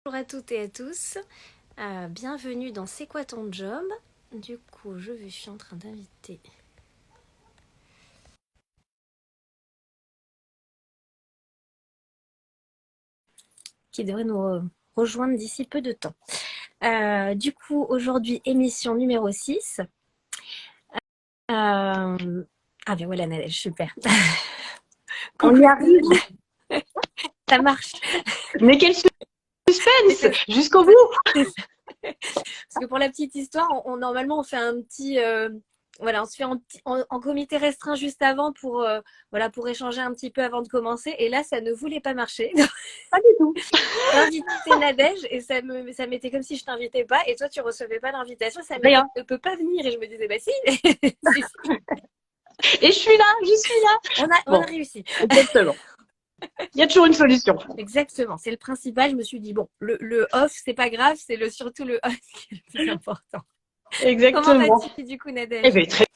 Bonjour à toutes et à tous, bienvenue dans C'est quoi ton job? Du coup, je suis en train d'inviter qui devrait nous rejoindre d'ici peu de temps. Du coup, aujourd'hui, émission numéro 6. Ah ben voilà, Nadège, super. On y Coucou, arrive. ça marche. Mais quel suspense C'est jusqu'au bout. ça. Parce que pour la petite histoire, normalement on fait un petit, voilà, on se fait en comité restreint juste avant pour, voilà, pour échanger un petit peu avant de commencer. Et là, ça ne voulait pas marcher. Pas du tout. J'ai invité Nadège et ça m'était comme si je t'invitais pas et toi tu recevais pas l'invitation. Ça m'était, Rien. ne peut pas venir et je me disais bah si, si, si. Et je suis là, j'y suis là. On a Bon, réussi. exactement. Il y a toujours une solution. Exactement, c'est le principal. Je me suis dit bon, le off c'est pas grave, c'est surtout le on qui est le plus important. Comment Exactement. vas-tu du coup Eh Nadège? bien, très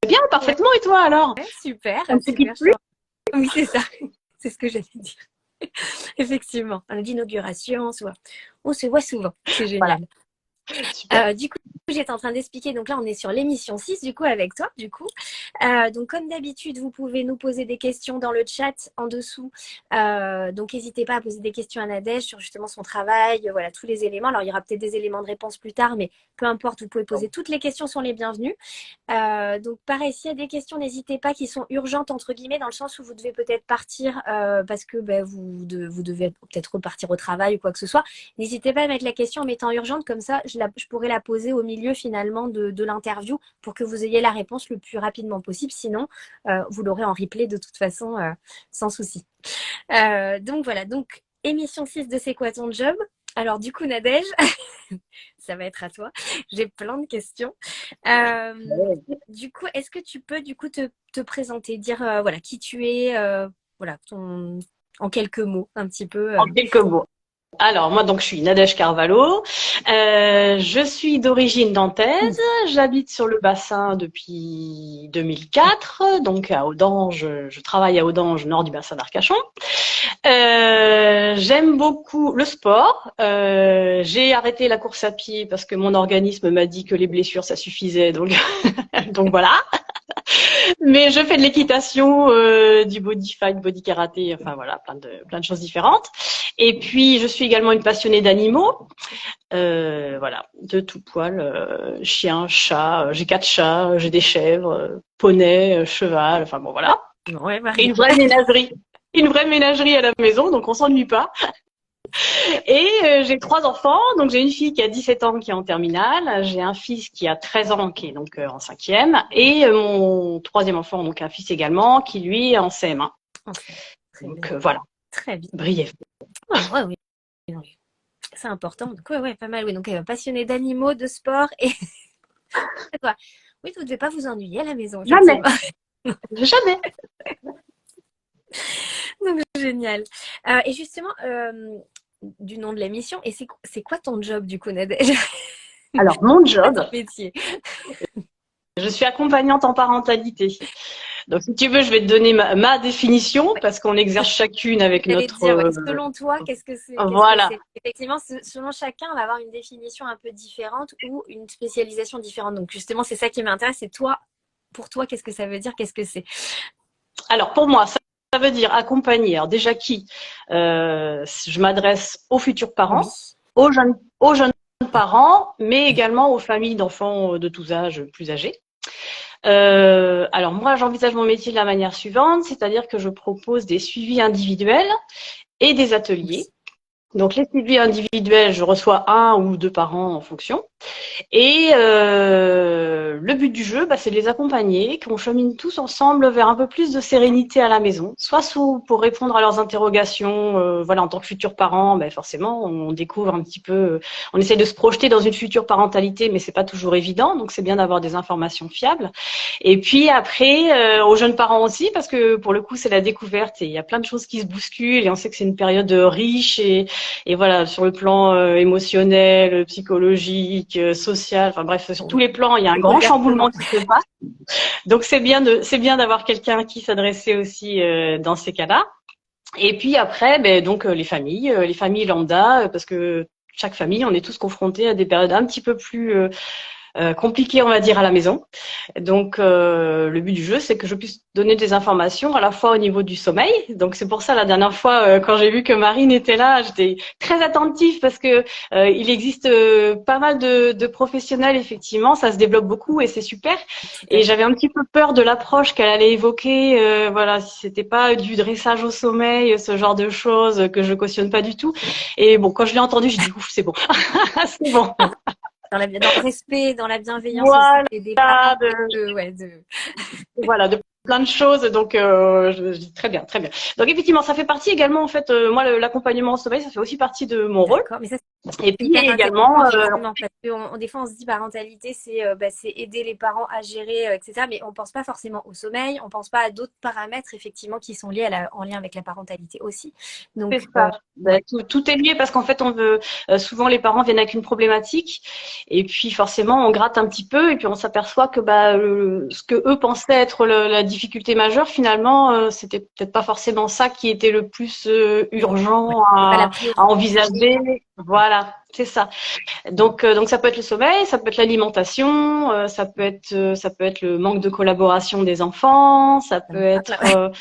bien, Ouais, parfaitement. Et toi alors? super, Ça ne te super. quitte plus? Oui, c'est ça. C'est ce que j'allais dire. Effectivement, à l'inauguration, on se voit souvent. C'est Voilà, génial. super. Du coup, j'étais en train d'expliquer. Donc là, on est sur l'émission 6 du coup, avec toi, du coup. Donc, comme d'habitude, vous pouvez nous poser des questions dans le chat en dessous. Donc, n'hésitez pas à poser des questions à Nadège sur justement son travail, voilà, tous les éléments. Alors, il y aura peut-être des éléments de réponse plus tard, mais peu importe, vous pouvez poser toutes les questions, sont les bienvenues. Donc pareil, s'il y a des questions, n'hésitez pas qui sont urgentes entre guillemets, dans le sens où vous devez peut-être partir parce que vous devez peut-être repartir au travail ou quoi que ce soit. N'hésitez pas à mettre la question en mettant urgente, comme ça je pourrais la poser au milieu finalement de l'interview pour que vous ayez la réponse le plus rapidement possible. Sinon, vous l'aurez en replay de toute façon sans souci. Donc voilà, donc émission 6 de C'est quoi ton job? Alors du coup Nadège, ça va être à toi. J'ai plein de questions. Ouais. Du coup, est-ce que tu peux du coup te présenter, dire voilà qui tu es, voilà en quelques mots un petit peu. En quelques mots. Alors, moi, donc, je suis Nadège Carvalho. Je suis d'origine nantaise. J'habite sur le bassin depuis 2004. Donc, à Audange, je travaille à Audange, nord du bassin d'Arcachon. J'aime beaucoup le sport. J'ai arrêté la course à pied parce que mon organisme m'a dit que les blessures, ça suffisait. Donc, donc voilà. Mais je fais de l'équitation, du body fight, body karaté, enfin voilà, plein de choses différentes. Et puis, je suis également une passionnée d'animaux. Voilà, de tout poil, chien, chat. J'ai 4 chats, j'ai des chèvres, poney, cheval. Enfin bon, voilà. Ouais, Et Marie. une vraie ménagerie. Une vraie ménagerie à la maison, donc on s'ennuie pas. Et j'ai 3 enfants, donc j'ai une fille qui a 17 ans qui est en terminale, j'ai un fils qui a 13 ans qui est donc en cinquième, et mon troisième enfant, donc un fils également, qui lui est en CM1. Très bien. Donc voilà, Très bien. brièvement. Ouais, ouais, oui. Oui. C'est important. Donc ouais, ouais, pas mal. Oui, donc passionné d'animaux, de sport et quoi. Oui, vous ne devez pas vous ennuyer à la maison, Jamais, effectivement. jamais. Donc génial. Et justement, du nom de l'émission, et c'est quoi ton job du coup, Nadège? Alors mon Quoi job, ton métier? je suis accompagnante en parentalité. Donc si tu veux, je vais te donner ma définition Ouais, parce qu'on exerce chacune avec j'allais te notre dire, ouais. Selon toi, qu'est-ce que voilà. c'est? Effectivement, selon chacun, on va avoir une définition un peu différente ou une spécialisation différente. Donc justement, c'est ça qui m'intéresse. C'est toi, pour toi, qu'est-ce que ça veut dire? Qu'est-ce que c'est? Alors pour moi, ça veut dire accompagner. Alors déjà qui je m'adresse aux futurs Oui. parents, aux jeunes parents, mais également aux familles d'enfants de tous âges plus âgés. Alors moi, j'envisage mon métier de la manière suivante, c'est-à-dire que je propose des suivis individuels et des Oui. ateliers. Donc les suivis individuels, je reçois 1 ou 2 par an en fonction. Et le but du jeu, c'est de les accompagner, qu'on chemine tous ensemble vers un peu plus de sérénité à la maison, soit pour répondre à leurs interrogations. Voilà, en tant que futurs parents, forcément, on découvre un petit peu, on essaie de se projeter dans une future parentalité, mais c'est pas toujours évident, donc c'est bien d'avoir des informations fiables. Et puis après, aux jeunes parents aussi, parce que pour le coup, c'est la découverte et il y a plein de choses qui se bousculent et on sait que c'est une période riche et voilà, sur le plan émotionnel, psychologique, social, enfin bref, sur tous les plans, il y a un grand chamboulement Bouleversement. qui se passe. Donc c'est bien d'avoir quelqu'un qui s'adressait aussi dans ces cas-là. Et puis après, donc les familles lambda, parce que chaque famille, on est tous confrontés à des périodes un petit peu plus compliquées, on va dire, à la maison. Donc, le but du jeu, c'est que je puisse donner des informations à la fois au niveau du sommeil. Donc, c'est pour ça, la dernière fois, quand j'ai vu que Marine était là, j'étais très attentive parce que il existe pas mal de professionnels, effectivement. Ça se développe beaucoup et c'est super. Et j'avais un petit peu peur de l'approche qu'elle allait évoquer. Voilà, si c'était pas du dressage au sommeil, ce genre de choses que je cautionne pas du tout. Et bon, quand je l'ai entendu, j'ai dit, ouf, c'est bon. C'est bon. Dans le respect, dans la bienveillance Voilà, aussi des parents. voilà, de plein de choses. Donc, je dis très bien, très bien. Donc, effectivement, ça fait partie également, en fait, moi, l'accompagnement au sommeil, ça fait aussi partie de mon rôle. Mais ça, Et c'est puis hyper également, intéressant, effectivement, parce que des fois, on se dit parentalité, c'est aider les parents à gérer, etc. Mais on pense pas forcément au sommeil, on pense pas à d'autres paramètres, effectivement, qui sont liés en lien avec la parentalité aussi. Donc, c'est ça. Ben, tout est lié parce qu'en fait, on veut souvent les parents viennent avec une problématique et puis forcément on gratte un petit peu et puis on s'aperçoit que ce que eux pensaient être la difficulté majeure, finalement, c'était peut-être pas forcément ça qui était le plus urgent c'est pas la à priorité. envisager. Voilà, c'est ça. Donc ça peut être le sommeil, ça peut être l'alimentation, ça peut être le manque de collaboration des enfants, ça peut être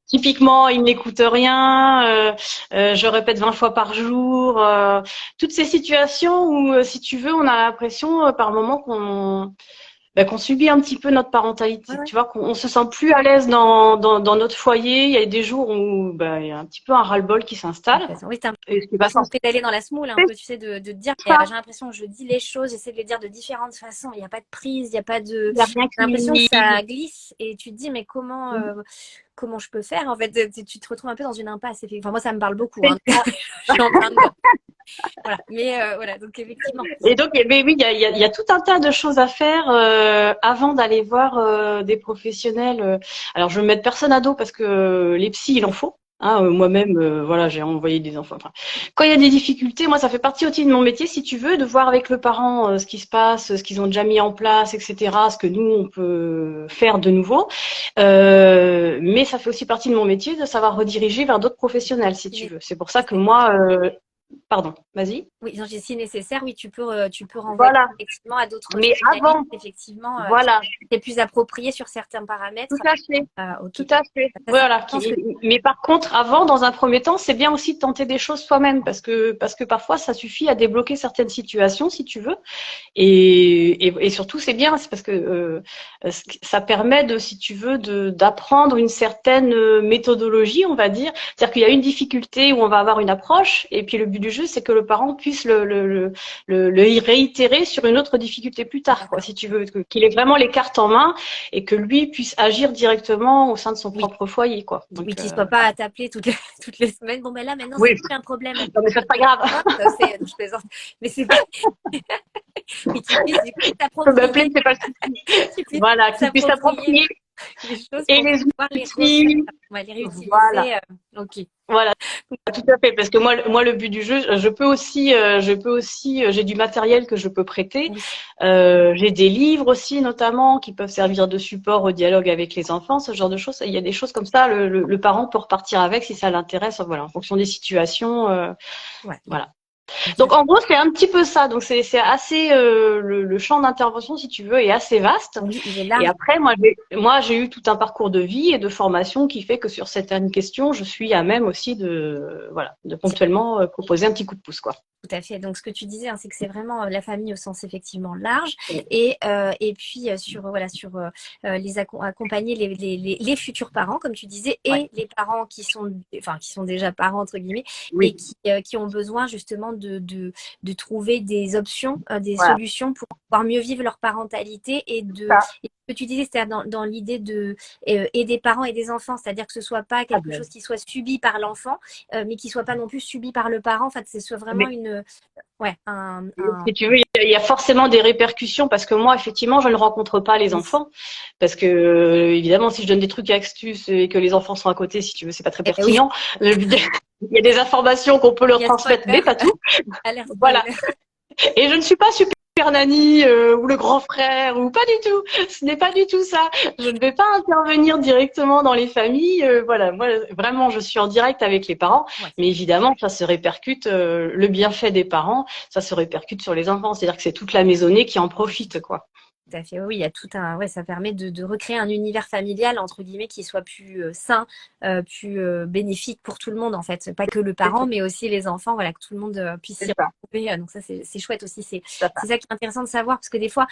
typiquement, il n'écoute rien, je répète 20 fois par jour. Toutes ces situations où, si tu veux, on a l'impression par moment qu'on subit un petit peu notre parentalité. Ouais. Tu vois, qu'on se sent plus à l'aise dans notre foyer. Il y a des jours où il y a un petit peu un ras-le-bol qui s'installe. Oui, t'as Et ce qui va l'impression de pédaler dans la semoule, un peu, tu sais, de dire. J'ai l'impression que je dis les choses, j'essaie de les dire de différentes façons. Il n'y a pas de prise, il n'y a pas de. Il y a rien J'ai l'impression que qui... ça glisse et tu te dis, mais comment je peux faire? En fait, tu te retrouves un peu dans une impasse. Enfin, moi, ça me parle beaucoup. Hein. Je suis en plein dedans. Voilà. Mais voilà, donc effectivement. Et donc, mais oui, il y a tout un tas de choses à faire avant d'aller voir des professionnels. Alors, je veux mettre personne à dos parce que les psys, il en faut. Hein, moi-même, voilà, j'ai envoyé des enfants. Enfin, quand il y a des difficultés, moi, ça fait partie aussi de mon métier, si tu veux, de voir avec le parent ce qui se passe, ce qu'ils ont déjà mis en place, etc., ce que nous, on peut faire de nouveau. Mais ça fait aussi partie de mon métier de savoir rediriger vers d'autres professionnels, si tu veux. C'est pour ça que moi... Pardon, vas-y. Oui, si nécessaire, oui, tu peux renvoyer Voilà. effectivement à d'autres Mais avant, effectivement, voilà. qui est plus approprié sur certains paramètres. Tout à fait. Okay. Tout à fait. Voilà. Mais par contre, avant, dans un premier temps, c'est bien aussi de tenter des choses soi-même parce que parfois, ça suffit à débloquer certaines situations, si tu veux. Et surtout, c'est bien, c'est parce que ça permet si tu veux, d'apprendre une certaine méthodologie, on va dire. C'est-à-dire qu'il y a une difficulté où on va avoir une approche, et puis le but du jeu, c'est que le parent puisse le réitérer sur une autre difficulté plus tard, quoi, si tu veux, qu'il ait vraiment les cartes en main et que lui puisse agir directement au sein de son propre foyer, quoi. Donc, oui, qu'il ne soit pas à t'appeler toutes les semaines. Bon, ben là, maintenant, oui. c'est un problème. Non, mais c'est pas grave. Je plaisante. Mais c'est pas. Mais qu'il puisse, du coup, t'approprier. M'appeler, c'est pas le souci. Voilà, qu'il puisse s'approprier les choses et pour les pouvoir outils. On va les réutiliser. Voilà. Ok. Voilà, tout à fait. Parce que moi, le but du jeu, je peux aussi, j'ai du matériel que je peux prêter. Oui. J'ai des livres aussi, notamment, qui peuvent servir de support au dialogue avec les enfants, ce genre de choses. Il y a des choses comme ça, le parent peut repartir avec si ça l'intéresse, voilà, en fonction des situations. Ouais. Voilà. Donc en gros c'est un petit peu ça. Donc c'est assez le champ d'intervention, si tu veux, est assez vaste. Oui, il est là. Et après moi j'ai eu tout un parcours de vie et de formation qui fait que sur certaines questions je suis à même aussi de ponctuellement proposer un petit coup de pouce, quoi. Tout à fait. Donc, ce que tu disais, hein, c'est que c'est vraiment la famille au sens effectivement large. Et puis, sur accompagner les futurs parents, comme tu disais, et les parents qui sont déjà parents, entre guillemets, et qui ont besoin justement de trouver des options, des solutions pour pouvoir mieux vivre leur parentalité et ce que tu disais, c'est-à-dire dans l'idée et des parents et des enfants, c'est-à-dire que ce soit pas quelque chose qui soit subi par l'enfant, mais qui soit pas non plus subi par le parent. En fait, ce soit vraiment Si tu veux, il y a forcément des répercussions parce que moi, effectivement, je ne rencontre pas les enfants parce que évidemment, si je donne des trucs et astuces et que les enfants sont à côté, si tu veux, c'est pas très pertinent. Il y a des informations qu'on peut leur transmettre, mais pas tout. Voilà. Et je ne suis pas super super nanny ou le grand frère ou pas du tout. Ce n'est pas du tout ça. Je ne vais pas intervenir directement dans les familles. Voilà, moi vraiment, je suis en direct avec les parents, Ouais. mais évidemment, ça se répercute le bienfait des parents, ça se répercute sur les enfants. C'est-à-dire que c'est toute la maisonnée qui en profite, quoi. Tout à fait, oui, il y a tout un, ouais, ça permet de recréer un univers familial entre guillemets qui soit plus sain, plus bénéfique pour tout le monde en fait, pas que le parent, mais aussi les enfants, voilà, que tout le monde puisse C'est s'y ça. retrouver. Donc ça, c'est chouette aussi. C'est ça. C'est ça qui est intéressant de savoir parce que des fois,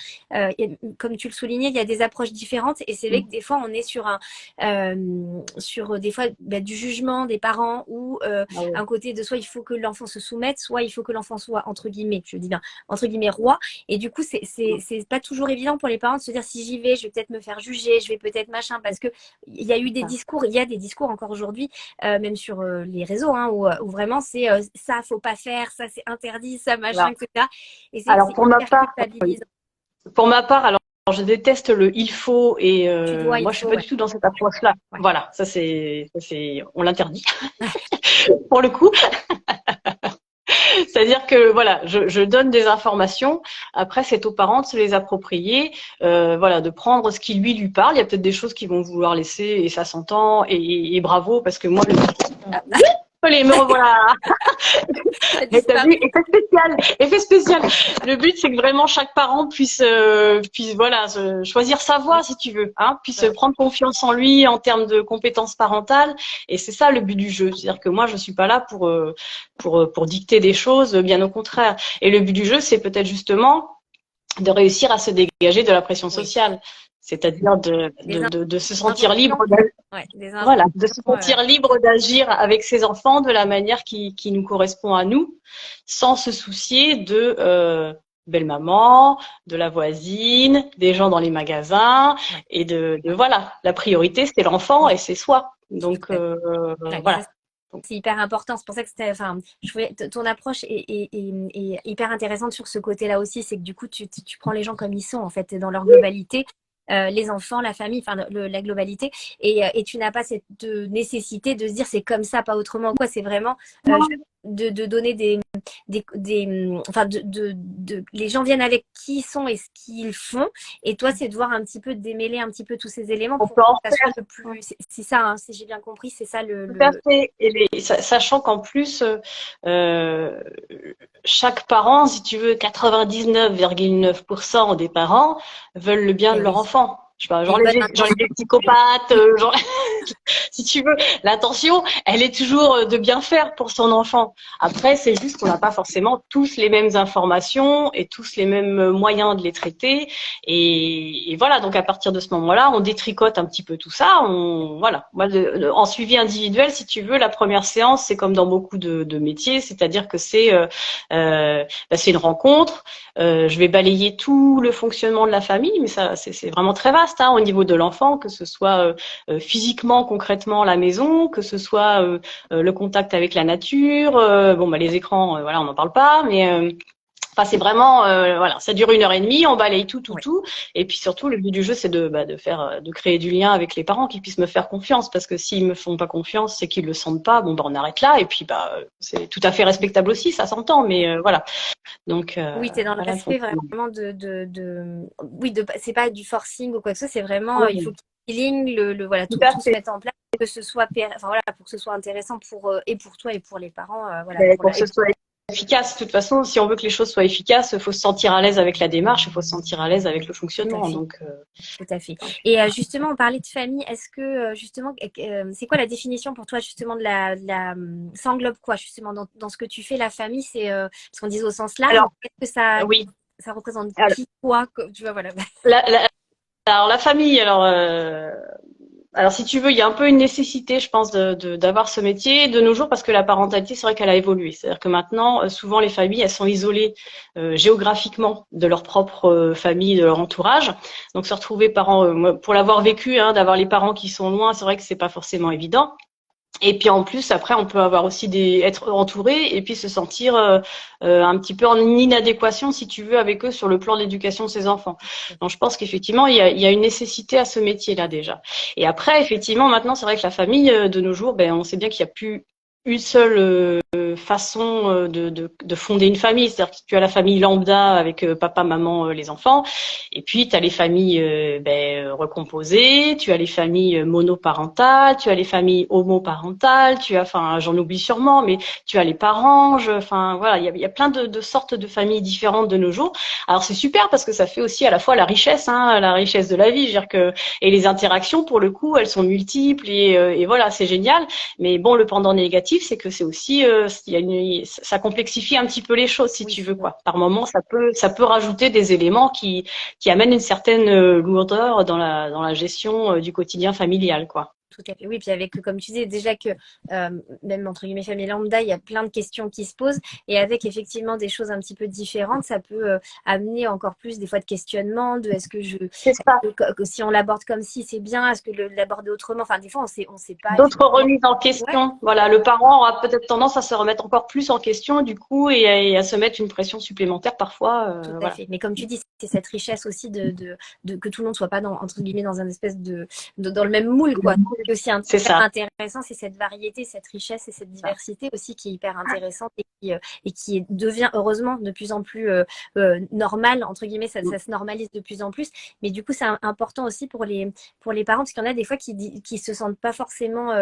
comme tu le soulignais, il y a des approches différentes et c'est vrai que des fois on est sur sur des fois du jugement des parents ou Ah ouais. un côté de soit il faut que l'enfant se soumette, soit il faut que l'enfant soit entre guillemets, je dis bien entre guillemets roi. Et du coup, c'est pas toujours évident pour les parents de se dire si j'y vais, je vais peut-être me faire juger, je vais peut-être machin, parce que il y a eu des discours, il y a des discours encore aujourd'hui, même sur les réseaux, hein, où vraiment c'est ça, faut pas faire, ça c'est interdit, ça machin, Voilà. etc. Et c'est vrai que Alors c'est hyper culpabilisant. pour ma part, alors je déteste le il faut et Tu dois, il moi je suis faut, pas ouais. du tout dans cette approche-là. Ouais. Voilà, on l'interdit pour le coup. C'est-à-dire que voilà, je donne des informations. Après, c'est aux parents de se les approprier, voilà, de prendre ce qui lui parle. Il y a peut-être des choses qu'ils vont vouloir laisser et ça s'entend. Et bravo parce que moi, allez, me revoilà. Ça Mais t'as disparaît. vu, effet spécial, effet spécial. Le but, c'est que vraiment chaque parent puisse voilà, choisir sa voie, si tu veux, hein, puisse prendre confiance en lui en termes de compétences parentales. Et c'est ça le but du jeu. C'est-à-dire que moi, je suis pas là pour dicter des choses, bien au contraire. Et le but du jeu, c'est peut-être justement de réussir à se dégager de la pression Oui. sociale. C'est-à-dire de se sentir libre voilà, de se sentir libre d'agir avec ses enfants de la manière qui nous correspond à nous, sans se soucier de belle-maman, de la voisine, des gens dans les magasins, et voilà, la priorité c'est l'enfant et c'est soi. Donc voilà. C'est hyper important. C'est pour ça que c'était, enfin, ton approche est hyper intéressante sur ce côté-là aussi. C'est que du coup, tu prends les gens comme ils sont, en fait, dans leur globalité. Les enfants, la famille, enfin la globalité, et tu n'as pas cette nécessité de se dire c'est comme ça, pas autrement quoi. C'est vraiment de donner enfin les gens viennent avec qui ils sont et ce qu'ils font, et toi c'est de voir un petit peu de démêler un petit peu tous ces éléments On pour peut que en ça soit le plus. C'est ça, hein, si j'ai bien compris, c'est ça Tout à fait. Sachant qu'en plus, chaque parent, si tu veux, 99,9% des parents veulent le bien de leur oui. enfant. Je sais pas, Une bonne intention. les psychopathes, si tu veux, l'intention, elle est toujours de bien faire pour son enfant. Après, c'est juste qu'on n'a pas forcément tous les mêmes informations et tous les mêmes moyens de les traiter. Et voilà, donc à partir de ce moment-là, on détricote un petit peu tout ça. Voilà. Moi, en suivi individuel, si tu veux, la première séance, c'est comme dans beaucoup de métiers, c'est-à-dire que c'est une rencontre. Je vais balayer tout le fonctionnement de la famille, mais ça, c'est vraiment très vaste, hein, au niveau de l'enfant, que ce soit physiquement, concrètement, la maison, que ce soit le contact avec la nature. Les écrans, voilà, on n'en parle pas, mais enfin, c'est vraiment, voilà, ça dure 1 heure et demie, on balaye tout, et puis surtout le but du jeu, c'est de créer du lien avec les parents, qui puissent me faire confiance, parce que s'ils me font pas confiance, c'est qu'ils le sentent pas. Bon, on arrête là, et puis c'est tout à fait respectable aussi, ça s'entend, mais voilà. Donc Oui, tu es dans le voilà, respect vraiment oui, c'est pas du forcing ou quoi que ce soit, c'est vraiment, il faut qu'il y ait le feeling, voilà, tout se mette en place, que ce soit, enfin voilà, pour que ce soit intéressant et pour toi et pour les parents, voilà. Pour que ce soit efficace, de toute façon, si on veut que les choses soient efficaces, il faut se sentir à l'aise avec la démarche, il faut se sentir à l'aise avec le fonctionnement. Donc, tout à fait. Et justement, on parlait de famille. Est-ce que justement, c'est quoi la définition pour toi justement de ça englobe quoi justement dans ce que tu fais, la famille, c'est parce qu'on dit au sens large. Alors, qu'est-ce que ça, oui. ça représente qui, quoi, tu vois, voilà. Alors la famille, alors si tu veux, il y a un peu une nécessité, je pense, d'avoir ce métier de nos jours, parce que la parentalité, c'est vrai qu'elle a évolué. C'est-à-dire que maintenant, souvent les familles, elles sont isolées géographiquement de leur propre famille, de leur entourage. Donc se retrouver parents, pour l'avoir vécu, hein, d'avoir les parents qui sont loin, c'est vrai que c'est pas forcément évident. Et puis en plus, après, on peut avoir aussi être entouré et puis se sentir un petit peu en inadéquation, si tu veux, avec eux sur le plan de l'éducation de ses enfants. Donc je pense qu'effectivement, il y a une nécessité à ce métier-là déjà. Et après, effectivement, maintenant, c'est vrai que la famille de nos jours, on sait bien qu'il y a plus une seule façon de fonder une famille. C'est-à-dire que tu as la famille lambda avec papa, maman, les enfants, et puis tu as les familles recomposées, tu as les familles monoparentales, tu as les familles homoparentales, tu as, enfin, j'en oublie sûrement, mais tu as les parents, enfin voilà, il y a plein de sortes de familles différentes de nos jours. Alors c'est super parce que ça fait aussi à la fois la richesse de la vie, je veux dire que et les interactions pour le coup, elles sont multiples et voilà, c'est génial. Mais bon, le pendant négatif, c'est que c'est aussi, ça complexifie un petit peu les choses, si Oui, tu c'est veux, vrai. quoi. Par moment, ça peut rajouter des éléments qui amènent une certaine lourdeur dans la gestion du quotidien familial, quoi. Tout à fait. Oui, puis avec, comme tu disais, déjà que même entre guillemets famille lambda, il y a plein de questions qui se posent. Et avec effectivement des choses un petit peu différentes, ça peut amener encore plus des fois de questionnements, de C'est ça. si on l'aborde comme si c'est bien, est-ce que l'aborder autrement? Enfin, des fois, on sait pas D'autres effectivement. remises en Ouais, question. Voilà, le parent aura peut-être tendance à se remettre encore plus en question, du coup, et à se mettre une pression supplémentaire parfois. tout à Voilà. fait. Mais comme tu dis, c'est cette richesse aussi de que tout le monde soit pas dans, entre guillemets, dans un espèce dans le même moule, quoi. C'est aussi C'est hyper ça. intéressant, c'est cette variété, cette richesse et cette diversité aussi qui est hyper intéressante et qui devient heureusement de plus en plus normal, entre guillemets, ça se normalise de plus en plus. Mais du coup, c'est important aussi pour les parents, parce qu'il y en a des fois qui se sentent pas forcément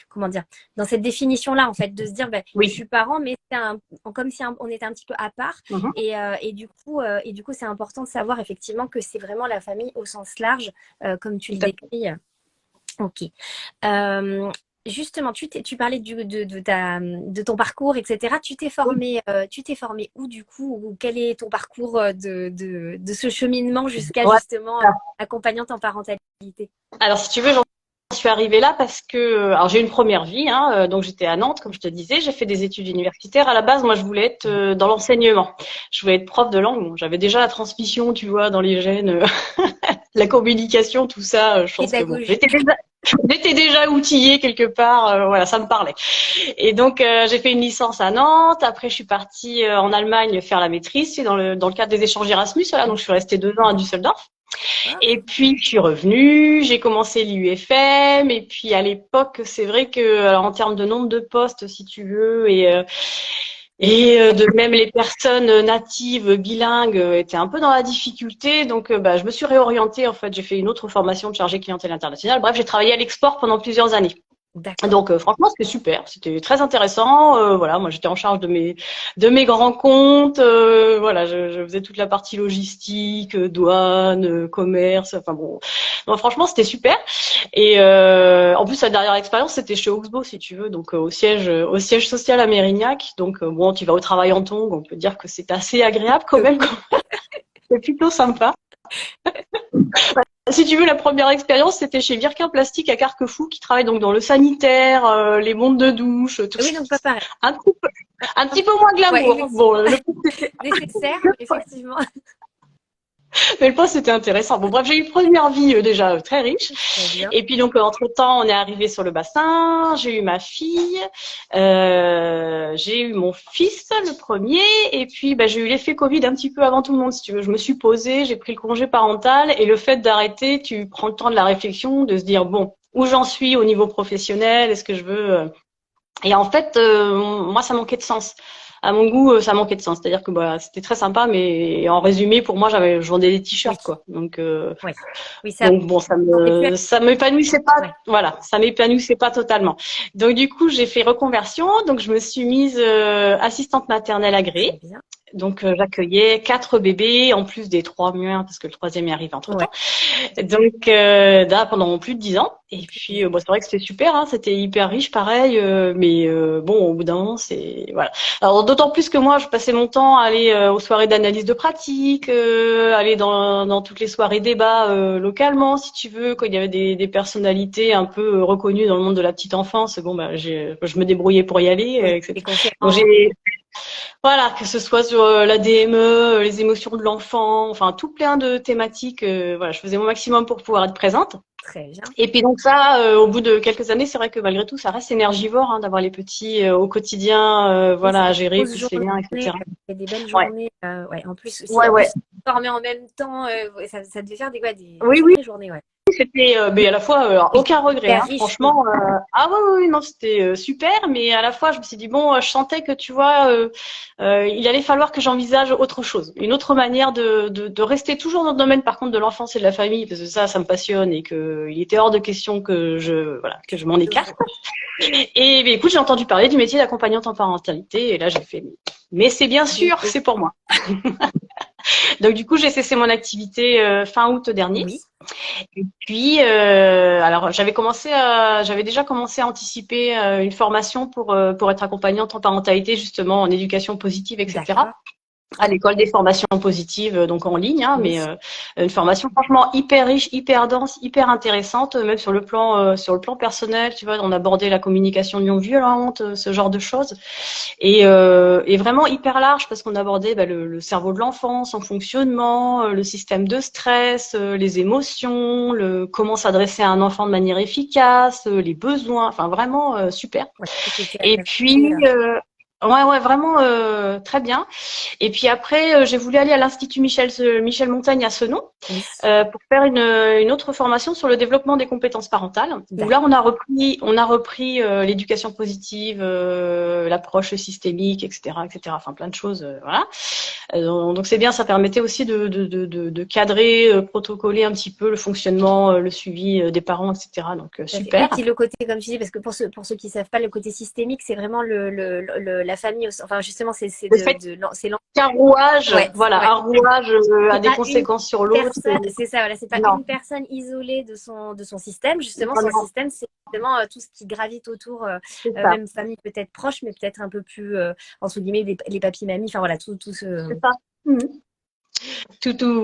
comment dire, dans cette définition-là, en fait, de se dire, ben, je Oui. suis parent, mais c'est comme si on était un petit peu à part. Mhm. Et du coup, c'est important de savoir effectivement que c'est vraiment la famille au sens large, comme tu Tout le à fait. décris. Ok. Euh, Justement, tu parlais de ton parcours, etc. Tu t'es formé où du coup, ou quel est ton parcours de ce cheminement jusqu'à Voilà. justement accompagnante en parentalité? Alors, si tu veux, j'en suis arrivée là parce que, alors j'ai eu une première vie, hein, donc j'étais à Nantes, comme je te disais, j'ai fait des études universitaires. À la base, moi, je voulais être dans l'enseignement. Je voulais être prof de langue. Bon, j'avais déjà la transmission, tu vois, dans les gènes, la communication, tout ça. Je pense que bon, Pédagogie. j'étais déjà outillée quelque part. Voilà, ça me parlait. Et donc, j'ai fait une licence à Nantes. Après, je suis partie en Allemagne faire la maîtrise, c'est dans le cadre des échanges Erasmus. Voilà, donc je suis restée 2 ans à Düsseldorf. Et puis, je suis revenue, j'ai commencé l'UFM, et puis à l'époque, c'est vrai que, alors, en termes de nombre de postes, si tu veux, et de même les personnes natives, bilingues, étaient un peu dans la difficulté. Donc, je me suis réorientée. En fait, j'ai fait une autre formation de chargée clientèle internationale. Bref, j'ai travaillé à l'export pendant plusieurs années. D'accord. Donc franchement c'était super, c'était très intéressant. Voilà, moi j'étais en charge de mes grands comptes. Voilà, je faisais toute la partie logistique, douane, commerce. Enfin bon, donc, franchement c'était super. Et en plus la dernière expérience c'était chez Oxbow si tu veux, donc au siège social à Mérignac. Donc bon, tu vas au travail en tongs, on peut dire que c'est assez agréable quand même. C'est plutôt sympa. Si tu veux, la première expérience, c'était chez Virkin Plastique à Carquefou, qui travaille donc dans le sanitaire, les mondes de douche, tout Oui, donc pas pareil. un petit peu, un petit peu moins Ouais, glamour. Bon, effectivement. Nécessaire, mais effectivement. mais le poste était intéressant. Bon, bref, j'ai eu une première vie déjà très riche. Très bien. Et puis donc, entre-temps, on est arrivé sur le bassin. J'ai eu ma fille, j'ai eu mon fils, le premier. Et puis, j'ai eu l'effet Covid un petit peu avant tout le monde, si tu veux. Je me suis posée, j'ai pris le congé parental. Et le fait d'arrêter, tu prends le temps de la réflexion, de se dire, bon, où j'en suis au niveau professionnel? Est-ce que je veux... Et en fait, moi, ça manquait de sens. À mon goût, ça manquait de sens. C'est-à-dire que c'était très sympa, mais en résumé, pour moi, je vendais des Oui, t-shirts, quoi. Donc, oui. Oui, ça donc bon, aurait pu être. ça m'épanouissait pas. Ouais, Voilà, ça m'épanouissait pas totalement. Donc du coup, j'ai fait reconversion. Donc je me suis mise assistante maternelle très agréée. bien. Donc j'accueillais 4 bébés en plus des 3 miens parce que le troisième est arrivé entre Ouais, temps. Donc là pendant plus de 10 ans. Et puis c'est vrai que c'était super, hein, c'était hyper riche pareil, mais bon au bout d'un moment c'est voilà. Alors d'autant plus que moi je passais mon temps à aller aux soirées d'analyse de pratique, aller dans toutes les soirées débats localement si tu veux, quand il y avait des personnalités un peu reconnues dans le monde de la petite enfance. Bon je me débrouillais pour y aller, oui. etc. Les Donc conférences. j'ai voilà, que ce soit sur la DME, les émotions de l'enfant, enfin tout plein de thématiques. Voilà, je faisais mon maximum pour pouvoir être présente. Très bien. Et puis donc ça, au bout de quelques années, c'est vrai que malgré tout, ça reste énergivore hein, d'avoir les petits au quotidien, Oui, c'est voilà, à des gérer, grosses plus les liens, journées, etc. c'est des belles Ouais, journées. Ouais. En plus, ouais, en ouais. plus, former en même temps, ouais, ça devait faire des Oui, oui. sacrées journées, ouais. c'était, mais à la fois, aucun regret, Super hein, riche. franchement. Ah oui, oui, non, c'était super, mais à la fois, je me suis dit bon, je sentais que tu vois, il allait falloir que j'envisage autre chose, une autre manière de rester toujours dans le domaine, par contre, de l'enfance et de la famille, parce que ça me passionne et que il était hors de question que je m'en écarte. Et ben, écoute, j'ai entendu parler du métier d'accompagnante en parentalité, et là, j'ai fait, mais c'est bien sûr, c'est pour moi. Donc du coup, j'ai cessé mon activité fin août dernier. Oui, Et puis, alors j'avais déjà commencé à anticiper une formation pour être accompagnante en parentalité, justement en éducation positive, etc. d'accord. À l'école des formations positives, donc en ligne, hein, Oui, mais une formation franchement hyper riche, hyper dense, hyper intéressante, même sur le plan personnel, tu vois, on abordait la communication non violente, ce genre de choses, et vraiment hyper large parce qu'on abordait le cerveau de l'enfant, son fonctionnement, le système de stress, les émotions, comment s'adresser à un enfant de manière efficace, les besoins, enfin vraiment super. ouais, tout était Et adapté. puis ouais, vraiment très bien. Et puis après, j'ai voulu aller à l'Institut Michel Montaigne à Senon Oui, pour faire une autre formation sur le développement des compétences parentales. Où là, d'accord. on a repris l'éducation positive, l'approche systémique, etc., etc. Enfin, plein de choses, voilà. Donc c'est bien, ça permettait aussi de cadrer, protocoler un petit peu le fonctionnement, le suivi des parents, etc. Donc Tout à fait. Oui, super. puis le côté, comme tu dis, parce que pour ceux qui ne savent pas, le côté systémique, c'est vraiment la famille. Enfin, justement, Le fait c'est qu'un rouage, ouais, voilà, ouais. un rouage a C'est des pas une conséquences sur l'autre. personne, c'est ça, voilà, c'est pas Non, une personne isolée de son système. Justement, non, son non, système, c'est justement tout ce qui gravite autour, c'est ça. même famille peut-être proche, mais peut-être un peu plus, entre guillemets, les papis-mamies. Enfin, voilà, tout ce. C'est ça. Mhm.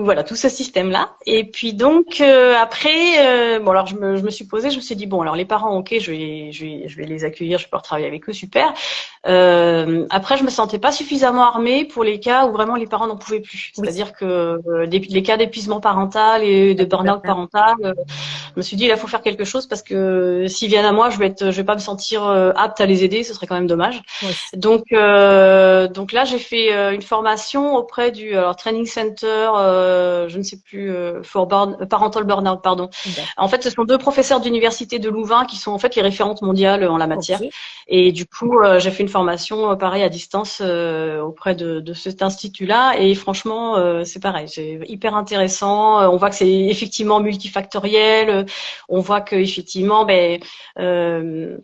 Voilà, tout ce système-là. Et puis donc après, bon alors je me suis posée, je me suis dit bon alors les parents, ok, je vais les accueillir, je vais pouvoir travailler avec eux, super. Après, je me sentais pas suffisamment armée pour les cas où vraiment les parents n'en pouvaient plus. Oui, C'est-à-dire que les cas d'épuisement parental et de de burn-out burn-out. parental, je me suis dit, là, faut faire quelque chose parce que s'ils viennent à moi, je vais pas me sentir apte à les aider. Ce serait quand même dommage. Oui, Donc là, j'ai fait une formation auprès du Training Center, je ne sais plus, Parental Burnout, pardon. d'accord. En fait, ce sont deux professeurs d'université de Louvain qui sont en fait les référentes mondiales en la matière. Ok. Et du coup, j'ai fait une formation pareil à distance auprès de cet institut-là. Et franchement, c'est pareil, c'est hyper intéressant. On voit que c'est effectivement multifactoriel. On voit que effectivement, euh,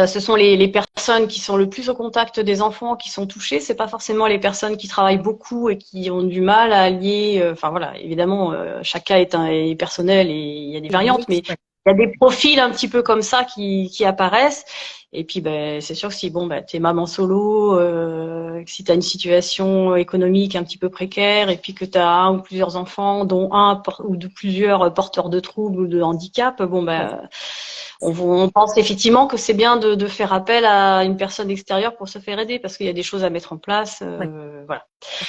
ce sont les personnes qui sont le plus au contact des enfants qui sont touchées. C'est pas forcément les personnes qui travaillent beaucoup et qui ont du mal à allier. Enfin voilà, évidemment, chaque cas est personnel et il y a des C'est variantes, mais unique. Ouais. il y a des profils un petit peu comme ça qui apparaissent. Et puis, c'est sûr que si t'es maman solo, que si t'as une situation économique un petit peu précaire, et puis que t'as un ou plusieurs enfants, dont ou de plusieurs porteurs de troubles ou de handicap, Oui. on pense effectivement que c'est bien de faire appel à une personne extérieure pour se faire aider, parce qu'il y a des choses à mettre en place, Ouais. voilà.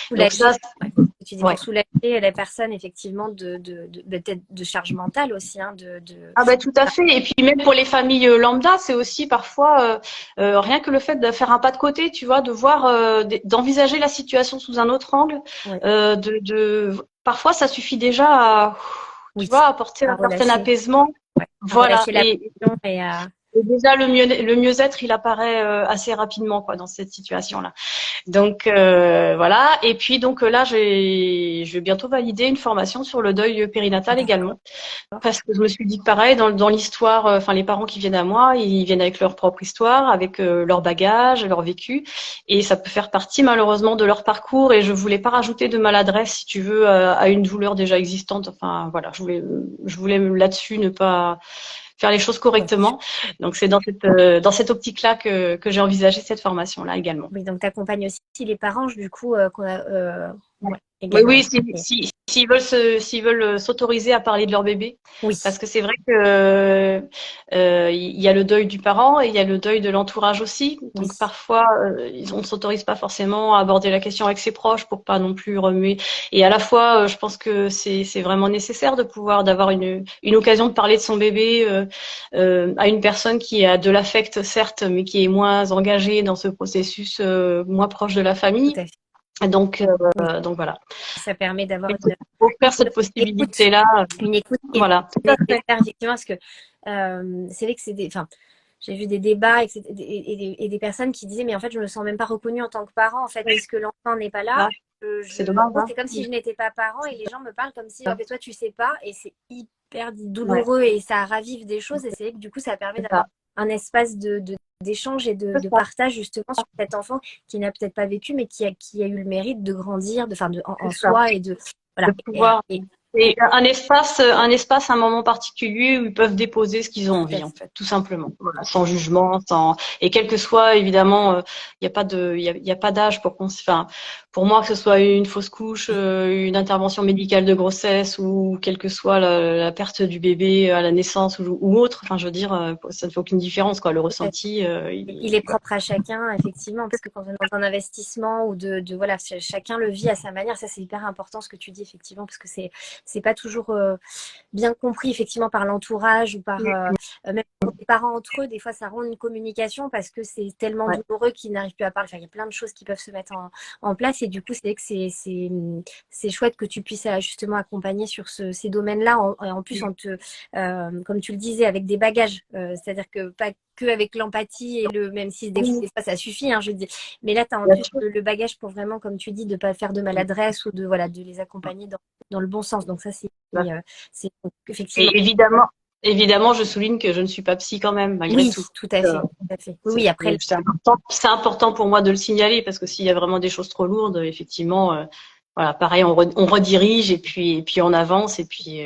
Pour Donc ça, soulager, ouais. Tu dis ouais. pour soulager la personne effectivement peut-être de charge mentale aussi, hein, Ah bah tout à fait. Et puis même pour les familles lambda, c'est aussi parfois rien que le fait de faire un pas de côté, tu vois, de voir, d'envisager la situation sous un autre angle. ouais. Parfois ça suffit déjà à, Oui, tu vois, apporter à un certain relâcher, apaisement. ouais. À Voilà. relâcher la pression et à Et déjà le mieux-être, il apparaît assez rapidement quoi dans cette situation-là. Donc voilà. Et puis donc là, je vais bientôt valider une formation sur le deuil périnatal d'accord. également. Parce que je me suis dit que pareil, dans l'histoire, enfin les parents qui viennent à moi, ils viennent avec leur propre histoire, avec leur bagage, leur vécu, et ça peut faire partie malheureusement de leur parcours. Et je voulais pas rajouter de maladresse, si tu veux, à une douleur déjà existante. Enfin voilà, je voulais là-dessus ne pas faire les choses Ouais. correctement. Donc c'est dans cette optique-là que j'ai envisagé cette formation-là également. Oui, donc tu accompagnes aussi les parents du coup ouais, Oui, également. oui, Ok. s'ils veulent s'autoriser à parler de leur bébé, Oui, parce que c'est vrai que il y a le deuil du parent et il y a le deuil de l'entourage aussi. oui. Donc parfois, on ne s'autorise pas forcément à aborder la question avec ses proches pour pas non plus remuer. Et à la fois, je pense que c'est vraiment nécessaire de pouvoir d'avoir une occasion de parler de son bébé à une personne qui a de l'affect certes, mais qui est moins engagée dans ce processus, moins proche de la Tout famille. à fait. Donc voilà. Ça permet d'avoir Offrir cette possibilité-là. une écoute qui est Voilà. nécessaire, effectivement, parce que c'est vrai que c'est des. Enfin, j'ai vu des débats et des personnes qui disaient, mais en fait, je me sens même pas reconnue en tant que parent, en fait, puisque l'enfant n'est pas là. Ah, c'est dommage, hein. C'est comme si je n'étais pas parent et les gens me parlent comme si, oh, mais toi, tu sais pas, et c'est hyper Ouais, douloureux et ça ravive des choses, et c'est vrai que du coup, ça permet c'est ça. d'avoir un espace d'échange et C'est de ça. partage justement sur cet enfant qui n'a peut-être pas vécu, mais qui a eu le mérite de grandir, en C'est ça. soi et de De voilà. pouvoir. Et un espace, un moment particulier où ils peuvent déposer ce qu'ils ont Tout à envie, en fait. fait, tout simplement. Voilà, sans jugement, sans et quel que soit évidemment, il n'y a pas de, il y a pas d'âge pour qu'on, enfin, pour moi que ce soit une fausse couche, une intervention médicale de grossesse ou quelle que soit la perte du bébé à la naissance ou autre. Enfin, je veux dire, ça ne fait aucune différence, quoi. Le ressenti, Il est propre à chacun, effectivement, parce que quand on est dans un investissement ou voilà, chacun le vit à sa manière. Ça, c'est hyper important ce que tu dis, effectivement, parce que c'est pas toujours bien compris, effectivement, par l'entourage ou par même pour les parents entre eux. Des fois, ça rend une communication parce que c'est tellement ouais, douloureux qu'ils n'arrivent plus à parler. Enfin, il y a plein de choses qui peuvent se mettre en place et du coup, c'est vrai que c'est chouette que tu puisses justement accompagner sur ces domaines-là. En plus, comme tu le disais, avec des bagages. C'est-à-dire que pas que avec l'empathie et même si des fois ça suffit, hein, je dis. Mais là, tu as en bien plus sûr. le bagage pour vraiment, comme tu dis, de pas faire de maladresse ou voilà, de les accompagner dans le bon sens. Donc ça, c'est effectivement. Et évidemment, je souligne que je ne suis pas psy quand même, malgré Oui, tout. tout à fait, tout à fait. Oui, oui, après. C'est important pour moi de le signaler parce que s'il y a vraiment des choses trop lourdes, effectivement, voilà, pareil, on redirige et puis on avance et puis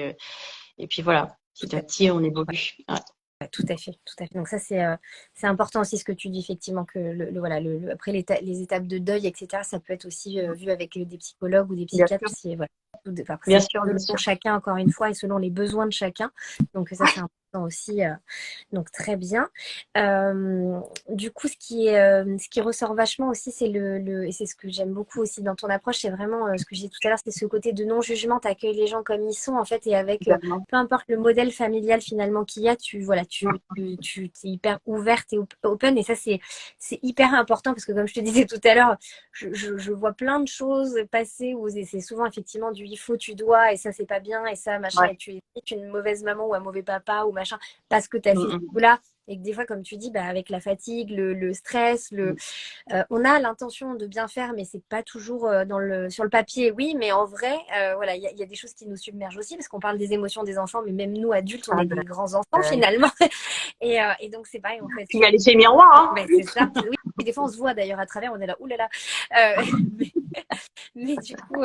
voilà, Tout petit à à fait. petit, on évolue. Ouais. Ouais, tout à fait, tout à fait. Donc ça, c'est important aussi ce que tu dis, effectivement, que voilà, après les étapes de deuil, etc., ça peut être aussi vu avec des psychologues ou des Bien psychiatres. sûr, Voilà. Après, bien c'est sûr, bien selon sûr. chacun, encore une fois, et selon les besoins de chacun. Donc ça, c'est important aussi. Donc très bien. Du coup, ce qui ressort vachement aussi, c'est et c'est ce que j'aime beaucoup aussi dans ton approche, c'est vraiment ce que j'ai dit tout à l'heure, c'est ce côté de non-jugement, tu accueilles les gens comme ils sont, en fait, et avec Également. peu importe le modèle familial finalement qu'il y a, tu es hyper ouverte et open, et ça, c'est hyper important parce que comme je te disais tout à l'heure, je vois plein de choses passer où c'est souvent effectivement du il faut, tu dois, et ça, c'est pas bien, et ça, machin, Ouais. et tu es une mauvaise maman ou un mauvais papa ou machin parce que tu as Mm, fait ce mm. coup-là. Et que des fois, comme tu dis, bah, avec la fatigue, le stress, on a l'intention de bien faire, mais c'est pas toujours sur le papier, oui, mais en vrai, voilà, il y a des choses qui nous submergent aussi, parce qu'on parle des émotions des enfants, mais même nous, adultes, on Ah, est ben, des grands enfants finalement. Et donc, c'est pareil, en fait. il y a l'effet miroir, hein. Mais c'est ça. Oui, des fois, on se voit d'ailleurs à travers, on est là, oulala. Mais, mais du coup,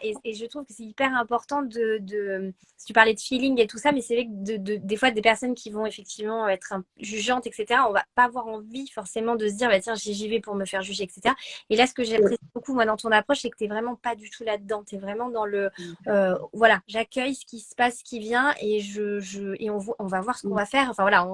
et je trouve que c'est hyper important si tu parlais de feeling et tout ça, mais c'est vrai que des fois, des personnes qui vont effectivement être jugeantes, etc., on va pas avoir envie forcément de se dire, bah, tiens, j'y vais pour me faire juger, etc. Et là, ce que j'apprécie beaucoup, moi, dans ton approche, c'est que tu n'es vraiment pas du tout là-dedans. Tu es vraiment dans voilà, j'accueille ce qui se passe, ce qui vient, et et on va voir ce qu'on va faire. Enfin, voilà,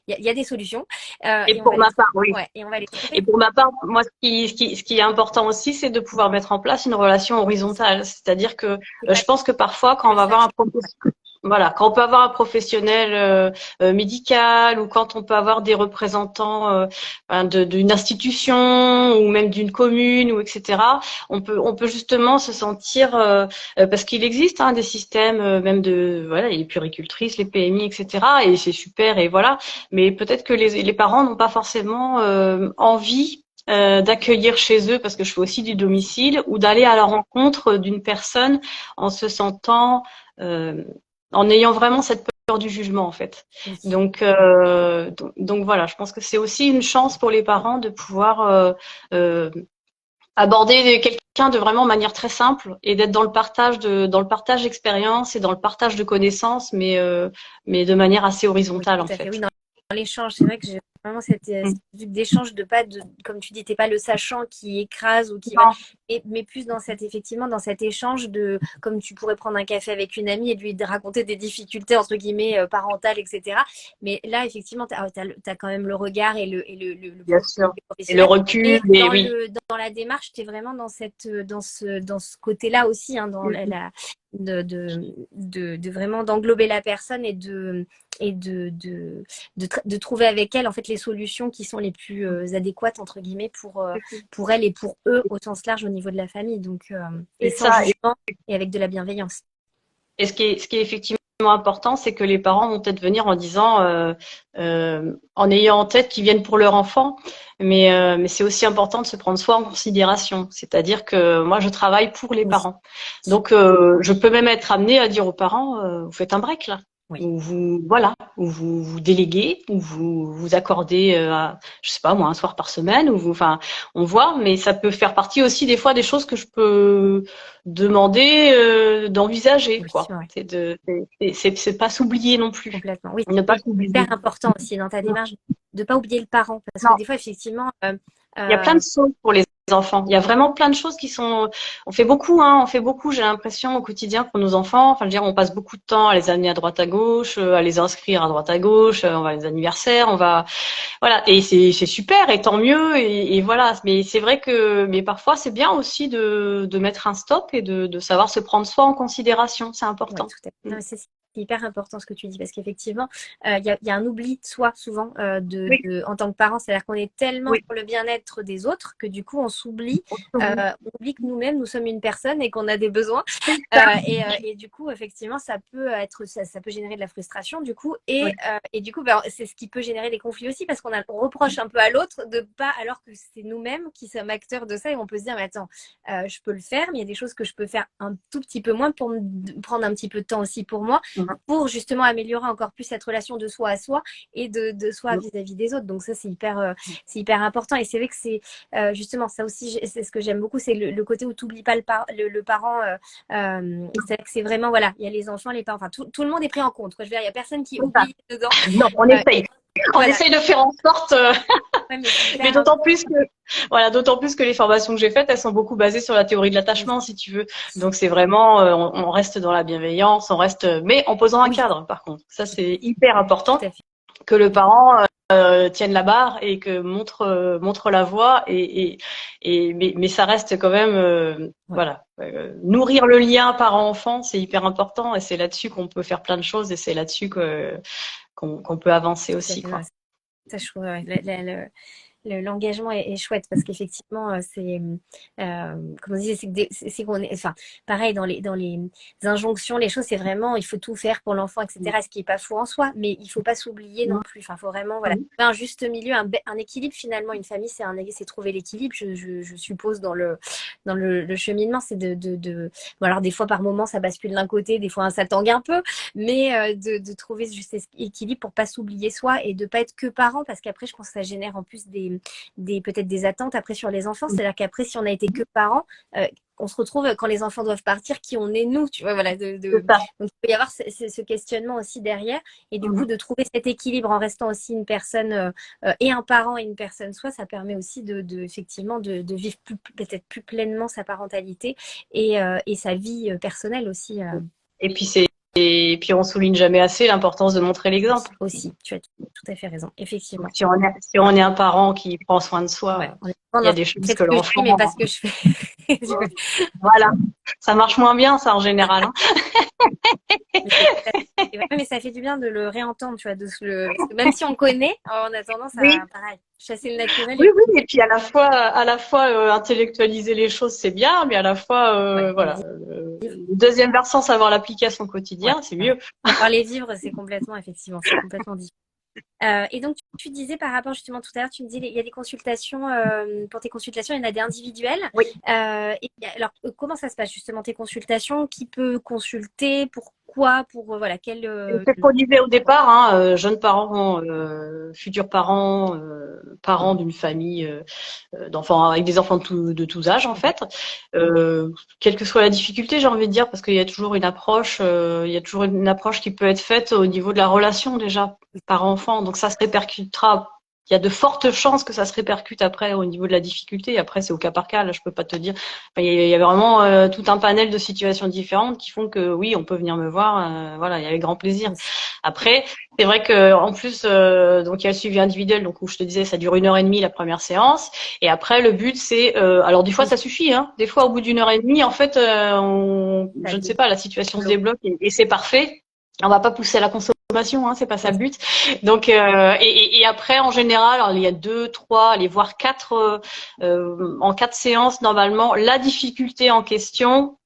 il y a des solutions, Et et on va pour les ma part, trouver. oui. Ouais, et on va les trouver. Et pour ma part, moi, ce qui est important aussi, c'est de pouvoir mettre en place une relation horizontale. C'est-à-dire que C'est pas je pense que parfois, quand on le va avoir sage. un professionnel, voilà, quand on peut avoir un professionnel médical ou quand on peut avoir des représentants ben, d'une institution ou même d'une commune ou etc. On peut justement se sentir parce qu'il existe hein, des systèmes même de voilà les puéricultrices, les PMI etc. Et c'est super et voilà. Mais peut-être que les parents n'ont pas forcément envie d'accueillir chez eux, parce que je fais aussi du domicile, ou d'aller à la rencontre d'une personne en se sentant, euh, en ayant vraiment cette peur du jugement en fait. Oui. Donc voilà, je pense que c'est aussi une chance pour les parents de pouvoir euh, aborder quelqu'un de vraiment manière très simple et d'être dans le partage d'expérience et dans le partage de connaissances, mais de manière assez Oui, horizontale tout en à fait. Oui, fait. dans l'échange, c'est vrai que j'ai vraiment cette vue d'échange, comme tu dis, t'es pas le sachant qui écrase ou qui va, Non. mais plus effectivement, dans cet échange comme tu pourrais prendre un café avec une amie et lui raconter des difficultés, entre guillemets, parentales, etc. Mais là, effectivement, t'as quand même le regard et le Bien sûr. Et le professionnel. recul, Et et oui. dans la démarche, tu es vraiment dans ce côté-là aussi, hein, dans vraiment d'englober la personne et de trouver avec elle en fait les les solutions qui sont les plus adéquates, entre guillemets, pour elles et pour eux au sens large au niveau de la famille. Donc, et sans jugement et avec de la bienveillance. Et ce qui est effectivement important, c'est que les parents vont peut-être venir en disant, en ayant en tête qu'ils viennent pour leur enfant, mais c'est aussi important de se prendre soi en considération. C'est-à-dire que moi, je travaille pour les parents. Donc, je peux même être amenée à dire aux parents, vous faites un break là. Oui. Ou vous déléguez, ou vous accordez, je sais pas moi, un soir par semaine, enfin, on voit, mais ça peut faire partie aussi des fois des choses que je peux demander d'envisager, Oui, quoi. C'est pas s'oublier non plus. Complètement. Oui, Ne pas c'est s'oublier. hyper important aussi dans ta démarche de pas oublier le parent, parce que des fois, effectivement, il y a plein de choses pour les enfants. Il y a vraiment plein de choses qui sont. On fait beaucoup, hein. On fait beaucoup. J'ai l'impression au quotidien pour nos enfants. Enfin, je veux dire, on passe beaucoup de temps à les amener à droite à gauche, à les inscrire à droite à gauche. On va à les anniversaires, on va. Voilà. Et c'est super et tant mieux. Et voilà. Mais c'est vrai mais parfois c'est bien aussi de mettre un stop et de savoir se prendre soi en considération. C'est important. Ouais, tout à fait. Non, c'est hyper important ce que tu dis, parce qu'effectivement, il y a un oubli de soi souvent en tant que parent. C'est-à-dire qu'on est tellement pour le bien-être des autres que du coup, on s'oublie. On oublie que nous-mêmes, nous sommes une personne et qu'on a des besoins. Et du coup, effectivement, ça peut générer de la frustration du coup. Et du coup, c'est ce qui peut générer des conflits aussi, parce on reproche un peu à l'autre de pas, alors que c'est nous-mêmes qui sommes acteurs de ça, et on peut se dire, mais attends, je peux le faire, mais il y a des choses que je peux faire un tout petit peu moins pour prendre un petit peu de temps aussi pour moi, pour justement améliorer encore plus cette relation de soi à soi et de soi vis-à-vis des autres. Donc ça, c'est hyper important. Et c'est vrai que c'est justement ça aussi, c'est ce que j'aime beaucoup, c'est le côté où tu n'oublies pas le parent. C'est vrai que c'est vraiment, voilà, il y a les enfants, les parents, enfin tout le monde est pris en compte. Je veux dire, il n'y a personne qui oublie dedans. Non, on essaye. On essaye de faire en sorte. Mais d'autant plus que les formations que j'ai faites, elles sont beaucoup basées sur la théorie de l'attachement, si tu veux. Donc c'est vraiment, on reste dans la bienveillance, mais en posant un cadre, par contre. Ça, c'est hyper important que le parent tienne la barre et que montre la voie. Mais ça reste quand même, voilà. Nourrir le lien parent-enfant, c'est hyper important, et c'est là-dessus qu'on peut faire plein de choses, et c'est là-dessus qu'on peut avancer aussi, quoi. Ça, je trouve, l'engagement est chouette, parce qu'effectivement, c'est comment on dit, c'est qu'on est, enfin, pareil dans les injonctions, les choses, c'est vraiment, il faut tout faire pour l'enfant, etc. Ce qui est pas faux en soi, mais il faut pas s'oublier non plus. Enfin, faut vraiment, voilà, un juste milieu, un équilibre. Finalement, une famille, c'est trouver l'équilibre. Je suppose dans le cheminement, c'est bon, alors des fois par moment ça bascule d'un côté, des fois ça tangue un peu, mais de trouver juste cet équilibre pour pas s'oublier soi et de pas être que parent, parce qu'après, je pense que ça génère en plus peut-être des attentes après sur les enfants. C'est-à-dire qu'après, si on a été que parents, on se retrouve quand les enfants doivent partir, qui on est nous, tu vois, voilà. Donc il peut y avoir ce questionnement aussi derrière, et du coup de trouver cet équilibre en restant aussi une personne et un parent et une personne soi, ça permet aussi effectivement de vivre peut-être plus pleinement sa parentalité et sa vie personnelle aussi. Et puis on souligne jamais assez l'importance de montrer l'exemple. Aussi, tu as tout à fait raison, effectivement. Si on est un parent qui prend soin de soi, il y a des choses que l'enfant. Mais pas ce que je fais. Voilà, ça marche moins bien, ça, en général. Hein. Mais ça fait du bien de le réentendre, tu vois, parce que même si on connaît, on a tendance à pareil, chasser le naturel. Oui, et puis à la fois intellectualiser les choses, c'est bien, mais à la fois, voilà. Le deuxième versant, savoir l'appliquer à son quotidien, c'est mieux. Savoir les vivre, c'est complètement différent. Et donc, tu disais par rapport justement tout à l'heure, tu me disais il y a des consultations, pour tes consultations, il y en a des individuelles. Oui. Et alors, comment ça se passe justement tes consultations? Qui peut consulter? Pourquoi? Voilà, c'est ce qu'on disait au départ, hein, jeunes parents, futurs parents, parents d'une famille d'enfants, avec des enfants de tous âges en fait. Quelle que soit la difficulté, j'ai envie de dire, parce qu'il y a toujours une approche, qui peut être faite au niveau de la relation déjà parent-enfant. Donc ça se répercutera. Il y a de fortes chances que ça se répercute après au niveau de la difficulté. Après, c'est au cas par cas. Là, je peux pas te dire. Enfin, il y a vraiment tout un panel de situations différentes qui font que oui, on peut venir me voir. Voilà, il y a avec grand plaisir. Après, c'est vrai que en plus, donc il y a le suivi individuel, donc où je te disais, ça dure 1h30 la première séance. Et après, le but, c'est, alors des fois, ça suffit. Hein. Des fois, au bout d'1h30, en fait, je ne sais pas, la situation se débloque et c'est parfait. On va pas pousser à la consommation, hein, c'est pas ça le but. Donc et après en général, alors, il y a 2, 3, allez voire 4 en 4 séances normalement. La difficulté en question,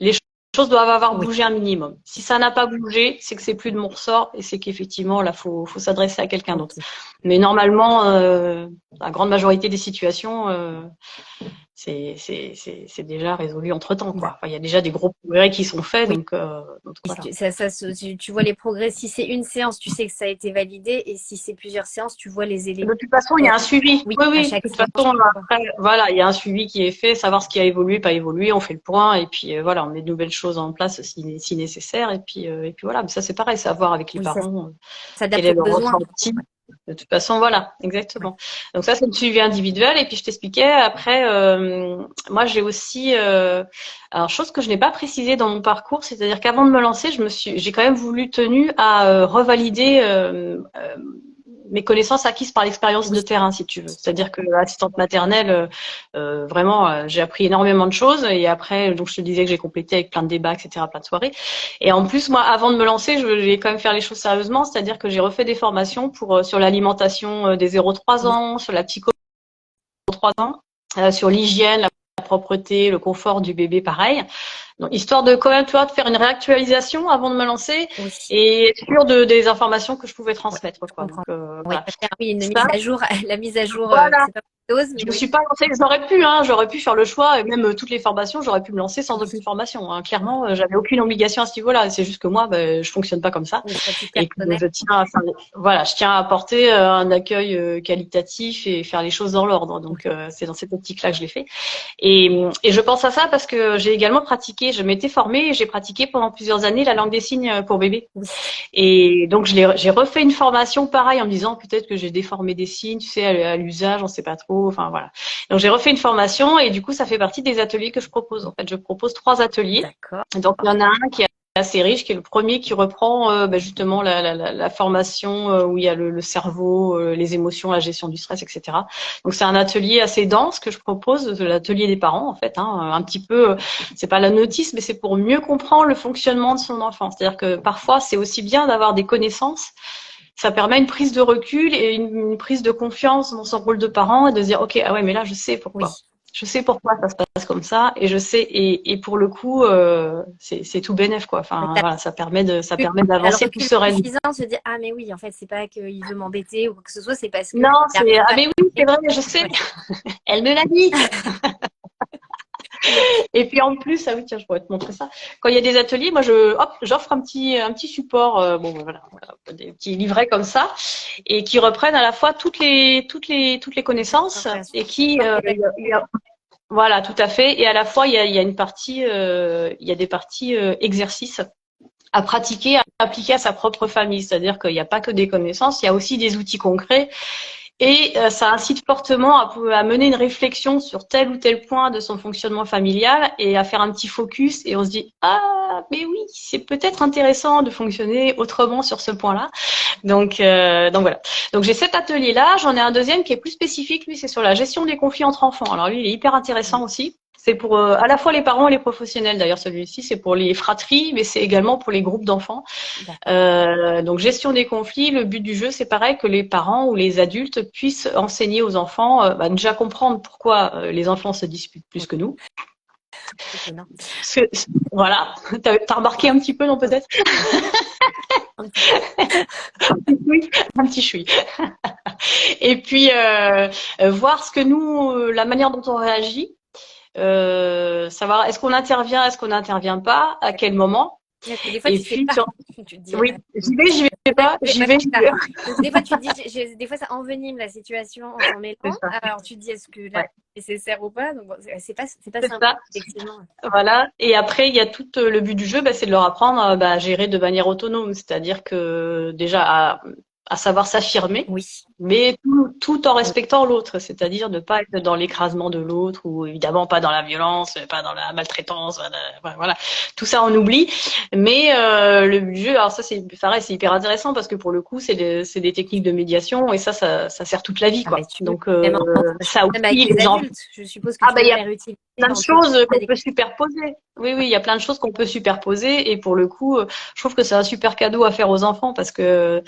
les choses doivent avoir Oui. bougé un minimum. Si ça n'a pas bougé, c'est que c'est plus de mon ressort et c'est qu'effectivement là faut s'adresser à quelqu'un d'autre. Ok. Mais normalement, la grande majorité des situations, c'est déjà résolu entre-temps, quoi. Enfin, il y a déjà des gros progrès qui sont faits, Oui. donc voilà. Tu vois les progrès. Si c'est une séance, tu sais que ça a été validé. Et si c'est plusieurs séances, tu vois les éléments. De toute façon, il y a un suivi. Oui, Oui, à oui. chaque De toute séance. façon, après, voilà, il y a un suivi qui est fait, savoir ce qui a évolué, pas évolué, on fait le point, et puis voilà, on met de nouvelles choses en place si nécessaire, et puis voilà. Mais ça, c'est pareil, c'est à voir avec les Oui, ça parents, quel s'adapte est aux leur besoins. ressenti. De toute façon, voilà, Ouais. exactement. Donc ça, c'est le suivi individuel. Et puis je t'expliquais, après, moi j'ai aussi, alors chose que je n'ai pas précisé dans mon parcours, c'est-à-dire qu'avant de me lancer, j'ai quand même voulu tenu à revalider mes connaissances acquises par l'expérience de Oui. terrain, si tu veux. C'est-à-dire que assistante maternelle, vraiment, j'ai appris énormément de choses. Et après, donc je te disais que j'ai complété avec plein de débats, etc., plein de soirées. Et en plus, moi, avant de me lancer, je vais quand même faire les choses sérieusement, c'est-à-dire que j'ai refait des formations sur l'alimentation des 0-3 Oui. ans, sur la psycho 3 ans, sur l'hygiène, la propreté, le confort du bébé, pareil. Donc, histoire de quand même, tu vois, de faire une réactualisation avant de me lancer Oui. et sûr des informations que je pouvais Ouais, transmettre, je quoi. comprends. Donc, Oui, voilà. faire oui, une mise Ça, à jour, la mise à jour, voilà. c'est pas une dose, mais Je me oui. suis pas lancée, j'aurais pu faire le choix, et même toutes les formations, j'aurais pu me lancer sans Oui. aucune formation, hein. Clairement, j'avais aucune obligation à ce niveau-là. C'est juste que moi, ben, je fonctionne pas comme ça, Oui, c'est à titre et que personnel. voilà, je tiens à apporter un accueil qualitatif et faire les choses dans l'ordre. Ok. Donc, c'est dans cette optique-là que je l'ai fait. Et je pense à ça parce que j'ai également pratiqué, je m'étais formée et j'ai pratiqué pendant plusieurs années la langue des signes pour bébé. Oui. Et donc, j'ai refait une formation pareil en me disant peut-être que j'ai déformé des signes, tu sais, à l'usage, on sait pas trop. Enfin, voilà. Donc, j'ai refait une formation et du coup, ça fait partie des ateliers que je propose. En fait, je propose 3 ateliers. D'accord. Donc, il y en a un qui est assez riche, qui est le premier qui reprend justement la formation où il y a le cerveau, les émotions, la gestion du stress, etc. Donc, c'est un atelier assez dense que je propose, l'atelier des parents, en fait. Hein, un petit peu, c'est pas la notice, mais c'est pour mieux comprendre le fonctionnement de son enfant. C'est-à-dire que parfois, c'est aussi bien d'avoir des connaissances. Ça permet une prise de recul et une prise de confiance dans son rôle de parent et de se dire, OK, ah ouais, mais là, je sais pourquoi. Oui. Je sais pourquoi ça se passe comme ça et je sais et pour le coup c'est tout bénef quoi. Mais Enfin t'as voilà, ça le permet t'as le d'avancer plus recul sereinement. suffisant de se dire, ah mais oui, en fait, c'est pas qu'il veut m'embêter ou quoi que ce soit, c'est parce que Non, il c'est arrive ah pas. mais oui, c'est vrai, je sais. Ouais. Elle me l'a dit. Le- Et puis en plus, ah oui, tiens, je pourrais te montrer ça. Quand il y a des ateliers, moi j'offre un petit support bon voilà, des petits livrets comme ça et qui reprennent à la fois toutes les connaissances D'accord, ouais. et qui Organisation. voilà, tout à fait. Et à la fois, il y a une partie, il y a des parties exercices à pratiquer, à appliquer à sa propre famille. C'est-à-dire qu'il n'y a pas que des connaissances, il y a aussi des outils concrets. Et ça incite fortement à mener une réflexion sur tel ou tel point de son fonctionnement familial et à faire un petit focus. Et on se dit, ah, mais oui, c'est peut-être intéressant de fonctionner autrement sur ce point-là. Donc voilà. Donc j'ai cet atelier-là. J'en ai un deuxième qui est plus spécifique. Lui, c'est sur la gestion des conflits entre enfants. Alors lui, il est hyper intéressant aussi. C'est pour à la fois les parents et les professionnels. D'ailleurs, celui-ci, c'est pour les fratries, mais c'est également pour les groupes d'enfants. D'accord. Donc gestion des conflits. Le but du jeu, c'est pareil que les parents ou les adultes puissent enseigner aux enfants, déjà comprendre pourquoi les enfants se disputent plus Oui, que nous. étonnant. Parce que, voilà, t'as remarqué un petit peu, non peut-être? Un petit peu. Oui, un petit chouï. Et puis voir ce que nous, la manière dont on réagit, savoir est-ce qu'on intervient, est-ce qu'on n'intervient pas, à quel moment. Parce que des fois, Et tu sais puis pas. sur, Tu te dis, oui, j'y vais pas, j'y ouais, vais, c'est j'y ça. vais. Donc, des fois, tu te dis, des fois, ça envenime la situation en s'en C'est mêlant. ça. Alors, tu te dis, est-ce que là, Ouais, c'est nécessaire ou pas? Donc, bon, c'est pas c'est simple, ça. effectivement. Voilà. Et après, il y a tout le but du jeu, c'est de leur apprendre à gérer de manière autonome, c'est-à-dire que déjà à savoir s'affirmer, Oui, mais tout en oui, respectant l'autre, c'est-à-dire ne pas être dans l'écrasement de l'autre ou évidemment pas dans la violence, pas dans la maltraitance, voilà. Tout ça on oublie. Mais le but du jeu, alors ça c'est pareil, c'est hyper intéressant parce que pour le coup c'est des techniques de médiation et ça sert toute la vie ah, bah, quoi. tu Donc même, ça même avec aussi les les enfants. adultes, je suppose que Ah tu ben peux il y a les réutiliser plein de dans tout choses tas qu'on des... peut superposer. Oui, oui, il y a plein de choses qu'on peut superposer et pour le coup, je trouve que c'est un super cadeau à faire aux enfants parce que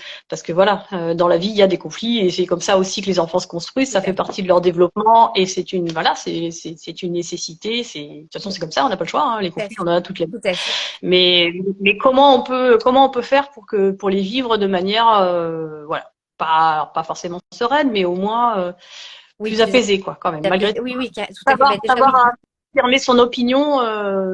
voilà, dans la vie, il y a des conflits et c'est comme ça aussi que les enfants se construisent, Tout ça à fait fait. partie de leur développement et c'est une voilà, c'est une nécessité, c'est de toute façon c'est comme ça, on n'a pas le choix, hein, les Tout à conflits, fait. on en a toute la vie. Tout à fait. Mais comment on peut faire pour les vivre de manière voilà, pas forcément sereine, mais au moins Oui, plus plus apaisée quoi, quand même, malgré oui, oui, tout à fait. Bah, déjà, savoir oui, affirmer son opinion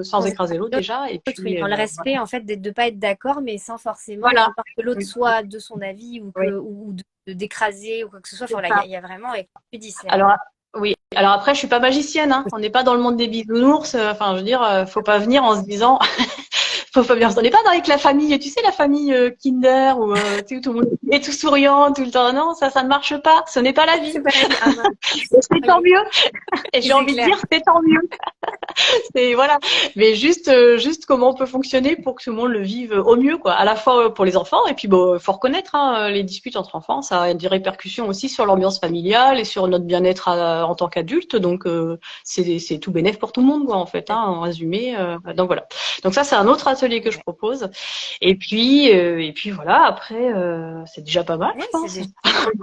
sans sans écraser l'autre déjà et l'autre, oui, puis dans le respect, en fait, de ne pas être d'accord, mais sans forcément voilà. vouloir que l'autre soit de son avis ou, Oui, ou d'écraser ou quoi que ce soit. Enfin, c'est voilà, ça. il y a vraiment, et comme tu dis, Alors, oui. Alors après, je suis pas magicienne, hein. On n'est pas dans le monde des bisounours. Enfin, je veux dire, faut pas venir en se disant, faut pas venir. On n'est pas avec la famille, tu sais, la famille Kinder où tu sais, tout le monde est tout souriant tout le temps. Non, ça ne marche pas. Ce n'est pas la vie. c'est pas la vie. Ah non, Et c'est tant mieux. Et j'ai c'est envie de clair. dire, c'est tant mieux. C'est voilà, mais juste comment on peut fonctionner pour que tout le monde le vive au mieux, quoi. À la fois pour les enfants et puis bon, faut reconnaître les disputes entre enfants, ça a des répercussions aussi sur l'ambiance familiale et sur notre bien-être en tant qu'adulte. Donc c'est tout bénef pour tout le monde, quoi, en fait, hein, en résumé. Donc voilà. Donc ça c'est un autre atelier que je Ouais. propose. Et puis voilà. Après c'est déjà pas mal, Oui, je c'est pense. déjà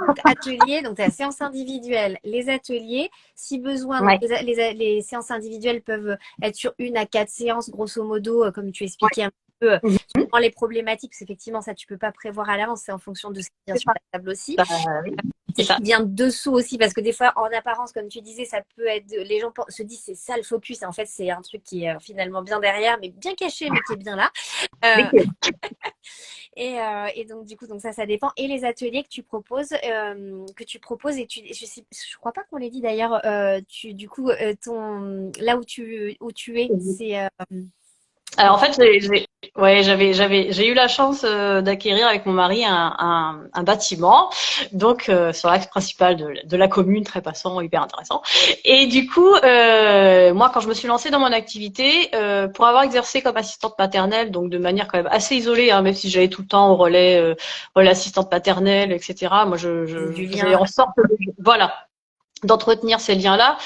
donc, atelier, donc la séance individuelle, les ateliers, si besoin, donc Ouais. les séances individuelles peuvent être sur 1 à 4 séances, grosso modo, comme tu Ouais. expliquais un petit peu, Mhm. suivant les problématiques, parce qu'effectivement, ça, tu peux pas prévoir à l'avance, c'est en fonction de ce qui vient C'est sur ça. la table aussi. Bah, oui, C'est c'est ce ça. qui vient dessous aussi, parce que des fois, en apparence, comme tu disais, ça peut être, les gens se disent c'est ça le focus, et en fait, c'est un truc qui est finalement bien derrière, mais bien caché, mais qui est bien là. Dès Euh, que- et donc, du coup, donc ça dépend. Et les ateliers que tu proposes, et je crois pas qu'on l'ait dit d'ailleurs, du coup, là où tu es, c'est, Alors en fait, ouais, j'ai eu la chance d'acquérir avec mon mari un bâtiment, donc sur l'axe principal de la commune, très passant, hyper intéressant. Et du coup, moi, quand je me suis lancée dans mon activité, pour avoir exercé comme assistante maternelle, donc de manière quand même assez isolée, hein, même si j'allais tout le temps au relais assistante maternelle, etc. Moi, je du faisais lien. en sorte, voilà, d'entretenir ces liens-là,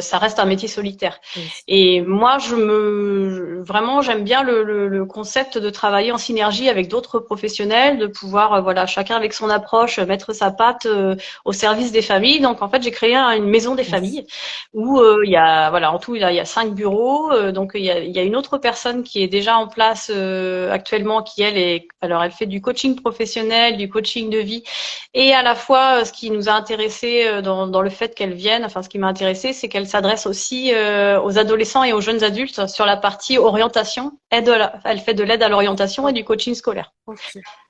ça reste un métier solitaire. Oui. Et moi, vraiment, j'aime bien le concept de travailler en synergie avec d'autres professionnels, de pouvoir, voilà, chacun avec son approche, mettre sa patte au service des familles. Donc, en fait, j'ai créé une maison des Oui. familles où il y a, voilà, en tout, il y a 5 bureaux. Donc, il y a une autre personne qui est déjà en place actuellement, qui alors, elle fait du coaching professionnel, du coaching de vie. Et à la fois, ce qui nous a intéressé dans le fait qu'elle vienne, enfin ce qui m'a intéressé, c'est qu'elle s'adresse aussi aux adolescents et aux jeunes adultes sur la partie orientation. Elle fait de l'aide à l'orientation et du coaching scolaire. Ok.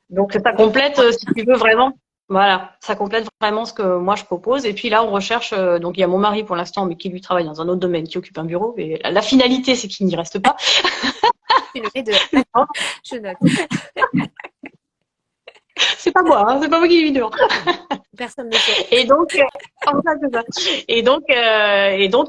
Donc ça complète, si tu veux vraiment, voilà, ça complète vraiment ce que moi je propose. Et puis là, on recherche, donc il y a mon mari pour l'instant, mais qui lui travaille dans un autre domaine, qui occupe un bureau. Mais la finalité, c'est qu'il n'y reste pas. Tu le mets de. Je note. C'est pas moi, hein, c'est pas moi qui lui dehors. Personne ne souhaite. Et donc, comme ça, c'est ça. Et donc,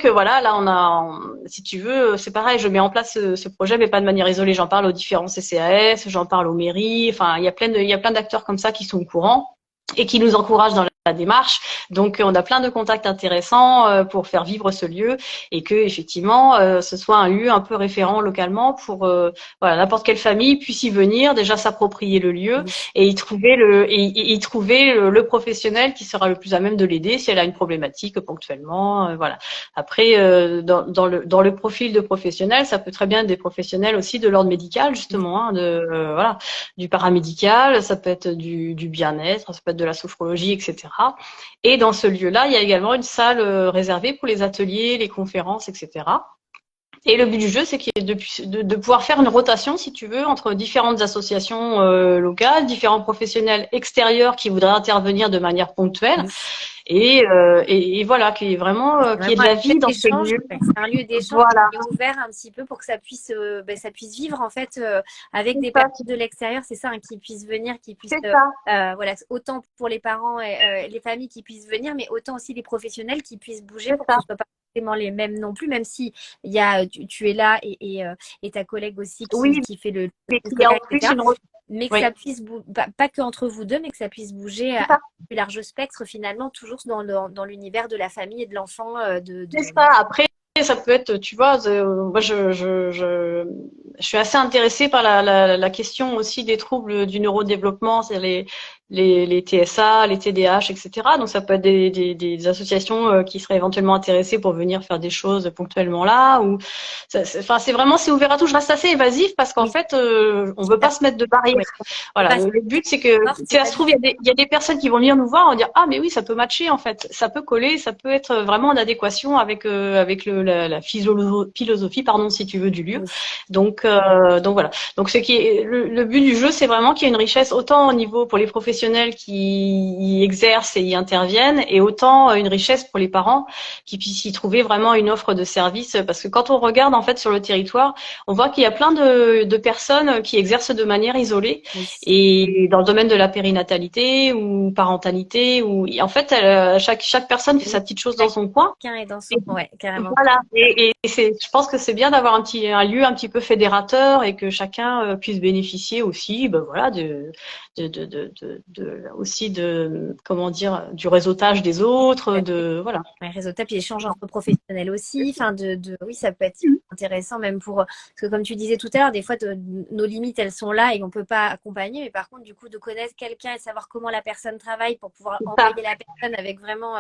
voilà, là, si tu veux, c'est pareil, je mets en place ce projet, mais pas de manière isolée. J'en parle aux différents CCAS, j'en parle aux mairies. Enfin, il y a plein d'acteurs comme ça qui sont au courant et qui nous encouragent dans la démarche. Donc, on a plein de contacts intéressants pour faire vivre ce lieu et que effectivement, ce soit un lieu un peu référent localement pour voilà, n'importe quelle famille puisse y venir, déjà s'approprier le lieu Oui. et y trouver le professionnel qui sera le plus à même de l'aider si elle a une problématique ponctuellement. Voilà. Après, dans le profil de professionnel, ça peut très bien être des professionnels aussi de l'ordre médical justement, hein, voilà, du paramédical, ça peut être du bien-être, ça peut être de la sophrologie, etc. Et dans ce lieu-là, il y a également une salle réservée pour les ateliers, les conférences, etc. Et le but du jeu, c'est de pouvoir faire une rotation, si tu veux, entre différentes associations locales, différents professionnels extérieurs qui voudraient intervenir de manière ponctuelle, Oui. et voilà, qu'il y ait vraiment qu'il y ait de Vraiment un la lieu vie dans ce d'échange. lieu. Ouais, c'est un lieu d'échange Voilà, qui est ouvert un petit peu pour que ça puisse vivre en fait avec c'est des ça, personnes de l'extérieur. C'est ça, hein, qui puissent venir, qui puissent c'est ça, voilà, autant pour les parents et les familles qui puissent venir, mais autant aussi les professionnels qui puissent bouger c'est pour que ça, ce soit pas forcément les mêmes non plus, même si tu es là et ta collègue aussi oui, qui fait le mais qu'il y a en scolaire, plus etc. une Mais que oui, ça puisse pas que entre vous deux, mais que ça puisse bouger c'est à ça. plus large spectre finalement, toujours dans l'univers de la famille et de l'enfant C'est ça. Après, ça peut être, tu vois, moi je suis assez intéressée par la question aussi des troubles du neurodéveloppement, c'est-à-dire les TSA, les TDAH, etc. Donc ça peut être des associations qui seraient éventuellement intéressées pour venir faire des choses ponctuellement là. Ou, enfin, c'est ouvert à tout. Je reste assez évasif parce qu'en Oui, fait, on veut pas se mettre de barrière. oui. C'est Voilà, pas le but c'est que, fort, tu c'est sais, ça pas se trouve, il y a des personnes qui vont venir nous voir et vont dire ah mais oui, ça peut matcher en fait, ça peut coller, ça peut être vraiment en adéquation avec la philosophie, pardon, si tu veux, du lieu. oui. Donc voilà. Donc ce qui est le but du jeu, c'est vraiment qu'il y ait une richesse autant au niveau pour les professionnels qui y exercent et y interviennent, et autant une richesse pour les parents qui puissent y trouver vraiment une offre de service. Parce que quand on regarde en fait sur le territoire, on voit qu'il y a plein de personnes qui exercent de manière isolée Oui. et dans le domaine de la périnatalité ou parentalité, ou en fait chaque personne fait Oui. sa petite chose dans son coin. Chacun est dans son... Ouais, carrément. Voilà, je pense que c'est bien d'avoir un lieu un petit peu fédérateur et que chacun puisse bénéficier aussi, ben voilà, aussi de, comment dire, du réseautage des autres, de, voilà. Ouais, réseautage, puis échange entre professionnels aussi. Enfin, oui, ça peut être intéressant même pour, parce que comme tu disais tout à l'heure, des fois, nos limites, elles sont là et on peut pas accompagner. Mais par contre, du coup, de connaître quelqu'un et de savoir comment la personne travaille pour pouvoir C'est ça. envoyer la personne avec vraiment,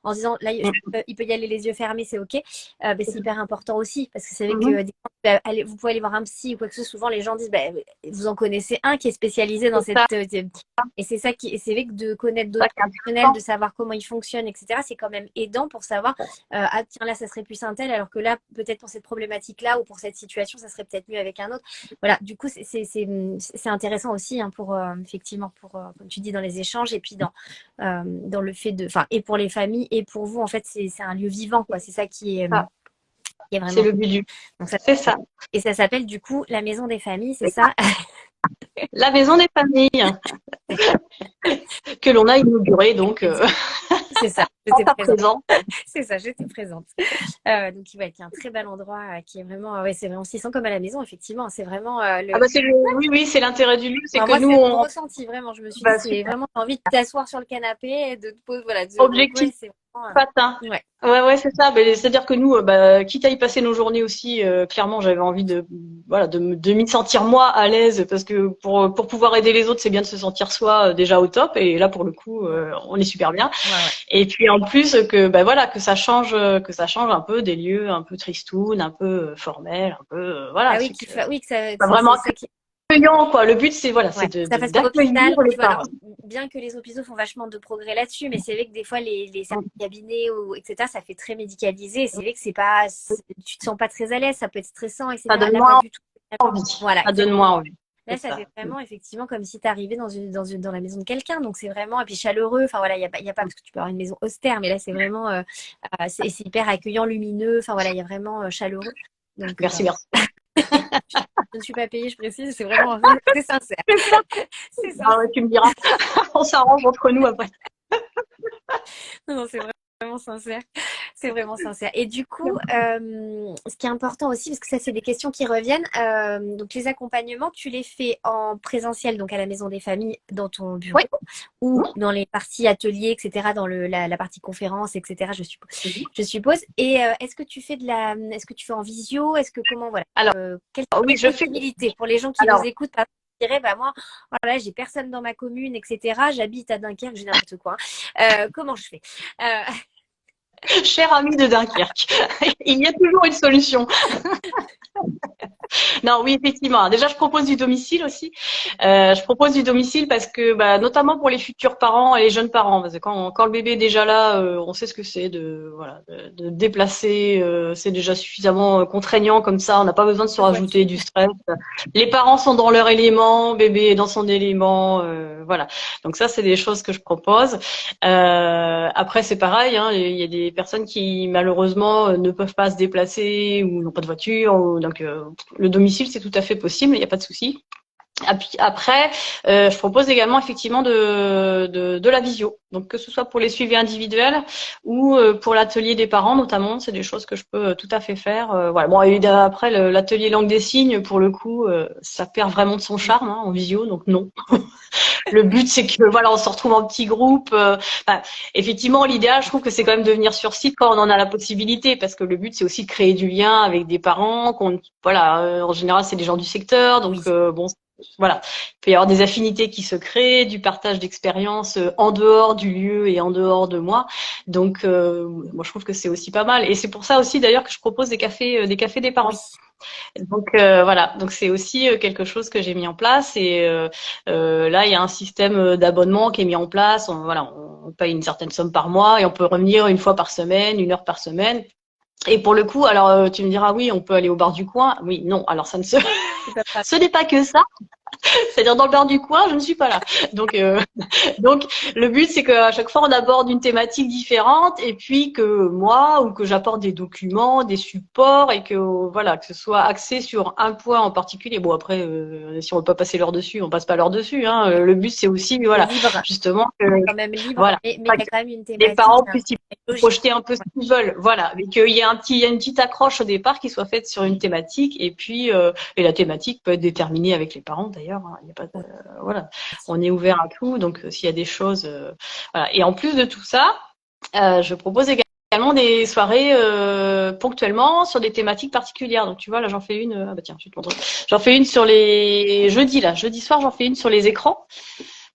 en se disant, là, il peut y aller les yeux fermés, c'est OK. Ben, c'est hyper important aussi parce que c'est vrai que Mhm. des fois, vous pouvez aller voir un psy ou quoi que ce soit. Souvent, les gens disent, ben, vous en connaissez un qui est spécialisé dans C'est ça, et c'est ça qui, et c'est vrai que de connaître ça d'autres qui est professionnels, de important. savoir comment ils fonctionnent, etc., c'est quand même aidant pour savoir, ah tiens, là, ça serait plus un tel, alors que là, peut-être pour cette problématique-là ou pour cette situation, ça serait peut-être mieux avec un autre. Voilà, du coup, c'est intéressant aussi hein, pour, effectivement, pour, comme tu dis, dans les échanges et puis dans le fait de, enfin, et pour les familles et pour vous, en fait, c'est un lieu vivant, quoi. C'est ça Ça, qui est c'est vraiment. le but du. Donc, ça, C'est ça. et ça s'appelle du coup la maison des familles, c'est ça? La maison des familles que l'on a inaugurée donc C'est ça, en j'étais ta présente. présence. C'est ça, j'étais présente. Donc, ouais, qui est un très bel endroit, qui est vraiment, ouais, c'est vraiment, on s'y sent comme à la maison, effectivement. C'est vraiment Ah bah oui oui, c'est l'intérêt du lieu, c'est enfin, que moi, nous c'est mon on ressenti, vraiment. Je me suis dit, bah c'est super vraiment, t'as envie de t'asseoir sur le canapé et de te poser, voilà, objectif ouais, c'est vraiment, patin. ouais. Ouais, ouais, c'est ça. Ben, c'est-à-dire que nous, bah, quitte à y passer nos journées aussi, clairement, j'avais envie voilà, de m'y sentir moi à l'aise, parce que pour pouvoir aider les autres, c'est bien de se sentir soi déjà au top. Et là, pour le coup, Ouais, on est super bien. ouais, ouais. Et puis en plus bah voilà, que ça change un peu des lieux un peu tristounes, un peu formels, un peu, Ah voilà, oui, c'est que oui, que ça, pas vraiment c'est ça qui accueillant, quoi. Le but, c'est voilà, c'est ouais, ça fasse d'accueillir hôpital. les Puis voilà, parents. bien que les hôpitaux font vachement de progrès là-dessus, mais c'est vrai que des fois, les services de cabinet ou etc., ça fait très médicalisé. Et c'est vrai que tu te sens pas très à l'aise, ça peut être stressant, Ça etc. donne Là, pas moins du tout. envie. Voilà, Ça donne moins exactement. envie. Là, C'est ça ça. fait vraiment effectivement comme si tu arrivais dans la maison de quelqu'un. Donc, c'est vraiment, et puis chaleureux. Enfin, voilà, il y a pas, parce que tu peux avoir une maison austère, mais là, c'est vraiment, c'est hyper accueillant, lumineux. Enfin, voilà, il y a vraiment chaleureux. Donc, Merci, merci. je ne suis pas payée, je précise, c'est vraiment, c'est sincère. C'est Ah sincère. ouais, tu me diras. On s'arrange entre nous après. Non, non, c'est vraiment sincère. C'est vraiment sincère. Et du coup, ce qui est important aussi, parce que ça, c'est des questions qui reviennent, donc les accompagnements, tu les fais en présentiel, donc à la maison des familles, dans ton bureau, Oui. ou dans les parties ateliers, etc., dans la partie conférence, etc., je suppose. Et est-ce que tu fais en visio? Est-ce que comment, voilà, Alors, quelles sont oui, les je fais. possibilités pour les gens qui nous Alors, écoutent, par exemple, qui diraient, bah moi, voilà, j'ai personne dans ma commune, etc. J'habite à Dunkerque, j'ai n'importe quoi. Comment je fais? Euh, cher ami de Dunkerque, il y a toujours une solution. Non, oui, effectivement. Déjà, je propose du domicile aussi. Je propose du domicile parce que, bah, notamment pour les futurs parents et les jeunes parents, parce que quand le bébé est déjà là, on sait ce que c'est voilà, de déplacer. C'est déjà suffisamment contraignant comme ça. On n'a pas besoin de se de voiture. rajouter du stress. Les parents sont dans leur élément, bébé est dans son élément. Voilà. Donc ça, c'est des choses que je propose. Après, c'est pareil. Hein, il y a des personnes qui malheureusement ne peuvent pas se déplacer ou n'ont pas de voiture. Donc le domicile, c'est tout à fait possible, il n'y a pas de souci. Après, je propose également effectivement de la visio. Donc que ce soit pour les suivis individuels ou pour l'atelier des parents notamment, c'est des choses que je peux tout à fait faire. Voilà. Bon, et après l'atelier langue des signes, pour le coup, ça perd vraiment de son charme hein, en visio, donc non. Le but, c'est que voilà, on se retrouve en petits groupes. Enfin, effectivement, l'idéal, je trouve que c'est quand même de venir sur site quand on en a la possibilité, parce que le but, c'est aussi de créer du lien avec des parents. Voilà, en général, c'est des gens du secteur, Oui. donc bon, voilà, il peut y avoir des affinités qui se créent, du partage d'expériences en dehors du lieu et en dehors de moi. Donc, moi, je trouve que c'est aussi pas mal. Et c'est pour ça aussi, d'ailleurs, que je propose des cafés des Oui. parents. Donc voilà, donc c'est aussi quelque chose que j'ai mis en place et là il y a un système d'abonnement qui est mis en place. Voilà, on paye une certaine somme par mois et on peut revenir une fois par semaine, 1 heure par semaine. Et pour le coup, alors tu me diras oui, on peut aller au bar du coin. Oui, non, alors ça ne se, C'est pas grave. ce n'est pas que ça. C'est-à-dire dans le bar du coin, je ne suis pas là. Donc donc, le but, c'est qu'à chaque fois, on aborde une thématique différente et puis que moi, ou que j'apporte des documents, des supports et que, voilà, que ce soit axé sur un point en particulier. Bon, après, si on veut pas passer l'heure dessus, on passe pas l'heure dessus, hein. Le but, c'est aussi, C'est voilà, libre, justement, que, quand même libre, voilà, mais il y a quand même une les thématique parents puissent y logique. projeter un peu ce qu'ils veulent. Voilà. Mais qu'il y ait il y a une petite accroche au départ qui soit faite sur une thématique et puis, et la thématique peut être déterminée avec les parents d'ailleurs, hein. Il n'y a pas de, voilà. On est ouvert à tout. Donc, s'il y a des choses, voilà. Et en plus de tout ça, je propose également des soirées ponctuellement sur des thématiques particulières. Donc tu vois, là j'en fais une. Ah bah tiens, je vais te montrer. J'en fais une sur les jeudis là. Jeudi soir, j'en fais une sur les écrans.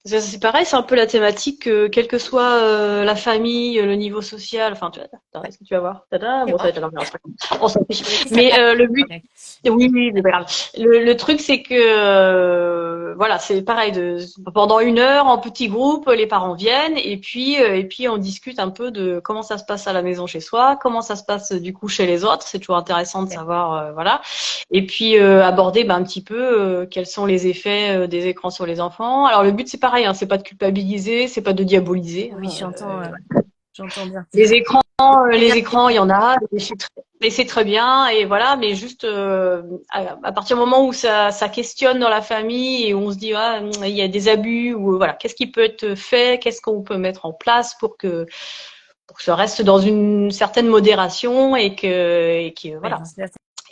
Parce que c'est pareil, c'est un peu la thématique, quelle que soit la famille, le niveau social. Enfin, tu vois, est-ce que tu vas voir? Tada, bon, ça va être à l'envers, c'est pas grave. On s'en fiche. Ça Mais part. le but, oui, oui, c'est pas grave. Le truc, c'est que voilà, c'est pareil. Pendant 1 heure, en petit groupe, les parents viennent et puis on discute un peu de comment ça se passe à la maison chez soi, comment ça se passe du coup chez les autres. C'est toujours intéressant de savoir, voilà. Et puis aborder un petit peu quels sont les effets des écrans sur les enfants. Alors le but c'est pareil, hein, c'est pas de culpabiliser, c'est pas de diaboliser. Oui, Hein, j'entends bien. C'est bien. les écrans, il y en a, mais c'est très bien et voilà. Mais juste à partir du moment où ça questionne dans la famille et où on se dit ah, il y a des abus ou voilà, qu'est-ce qui peut être fait, qu'est-ce qu'on peut mettre en place pour que ça reste dans une certaine modération et que Ouais, voilà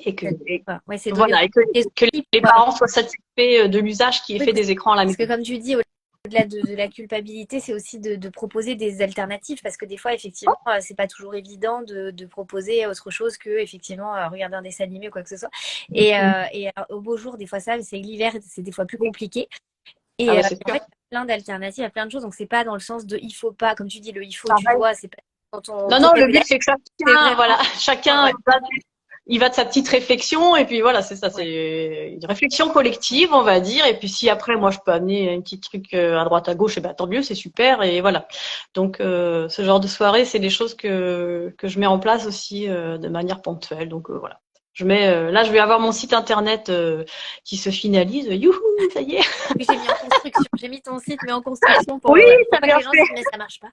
et que ouais, c'est donner voilà, et des que outils les parents soient satisfaits de l'usage qui est oui, fait des écrans à la parce maison. que comme tu dis, au-delà de la culpabilité, c'est aussi de proposer des alternatives parce que des fois, effectivement, c'est pas toujours évident de proposer autre chose que effectivement regarder un dessin animé ou quoi que ce soit. Et au beau jour, des fois ça, c'est l'hiver, c'est des fois plus compliqué. Ah Et ouais, c'est en sûr. fait, il y a plein d'alternatives, il y a plein de choses. Donc c'est pas dans le sens de il faut pas, comme tu dis, le il faut, tu Pareil. dois, c'est pas dans ton Non, non, le but vocabulaire. c'est que C'est chacun, vraiment voilà, chacun ouais, il va de sa petite réflexion et puis voilà, c'est ça, ouais, c'est une réflexion ouais. collective, on va dire. Et puis si après moi je peux amener un petit truc à droite à gauche, et ben tant mieux, c'est super et voilà. Donc ce genre de soirée, c'est des choses que je mets en place aussi de manière ponctuelle. Donc voilà. Là, je vais avoir mon site internet qui se finalise. Youhou, ça y est. Oui, j'ai mis en construction. J'ai mis ton site, mais en construction pour, Oui, voilà, pour t'as pas que bien les gens se fait. disent mais ça marche pas.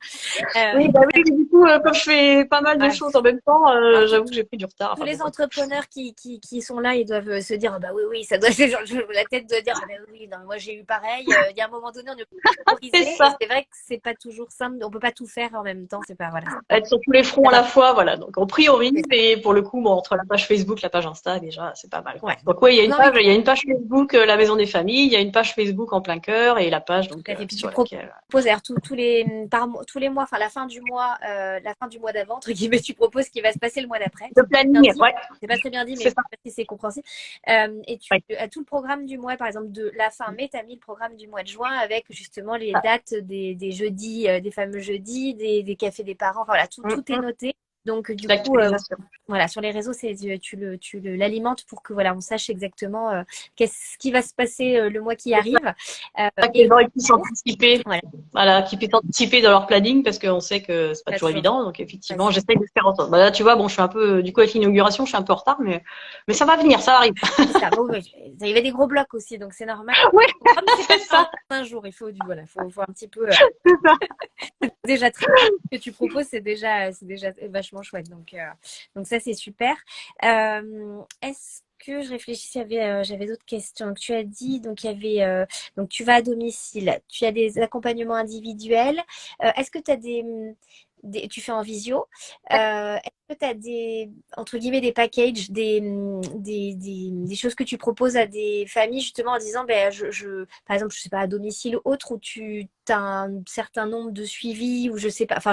Oui, bah oui, mais du coup, comme je fais pas mal de Ouais. choses en même temps, Alors, j'avoue que j'ai pris du retard. tous Enfin bon, les bref. entrepreneurs qui sont là, ils doivent se dire ah bah oui, oui, ça doit la tête de dire ah bah oui, non, moi j'ai eu pareil. Il y a un moment donné, on est C'est priorisé et ça. c'est vrai que c'est pas toujours simple. On peut pas tout faire en même temps. C'est pas voilà. Être sur tous les fronts Ça à va. la fois, voilà. Donc on priorise C'est ça. et pour le coup, bon, entre la page Facebook, la page Insta, déjà, c'est pas mal, quoi. Ouais. Donc oui, Non mais il y a une page Facebook, la Maison des Familles, il y a une page Facebook en plein cœur et la page tout donc à fait. Puis tu sur proposes laquelle d'ailleurs tous les mois, enfin la fin du mois d'avant entre guillemets, tu proposes ce qui va se passer le mois d'après. le C'est bien planning, dit. ouais, C'est pas très bien dit, c'est mais ça. si c'est compréhensible. Et tu Ouais. as tout le programme du mois, par exemple de la fin mai, tu as mis le programme du mois de juin avec justement les dates des jeudis, des fameux jeudis, des cafés des parents. Enfin, voilà, tout est noté. Donc du coup, L'actualisation. voilà, sur les réseaux, l'alimentes pour que voilà, on sache exactement qu'est-ce qui va se passer le mois qui arrive. Que les Et gens ils puissent anticiper, voilà, voilà, qu'ils puissent anticiper dans leur planning parce qu'on sait que c'est pas pas toujours toujours évident. Donc effectivement, facile. j'essaye de faire en sorte. Bah, là, tu vois, bon, je suis un peu, du coup, avec l'inauguration, je suis un peu en retard, mais ça va venir, ça arrive. C'est ça. Bon, ouais, il y avait des gros blocs aussi, donc c'est normal. Oui, Comme c'est pas c'est ça, un jour, il faut voilà, faut un petit peu c'est ça. déjà très bien. Ce que tu proposes, c'est déjà vachement chouette. Donc ça, c'est super. Est-ce que je réfléchis, j'avais d'autres questions. Donc, tu as dit, donc il y avait, donc tu vas à domicile, tu as des accompagnements individuels. Est-ce que tu as tu fais en visio. Est-ce que tu as entre guillemets, des packages, des choses que tu proposes à des familles justement en disant, ben, par exemple, je sais pas, à domicile ou autre, où tu as un certain nombre de suivis, ou je sais pas, enfin,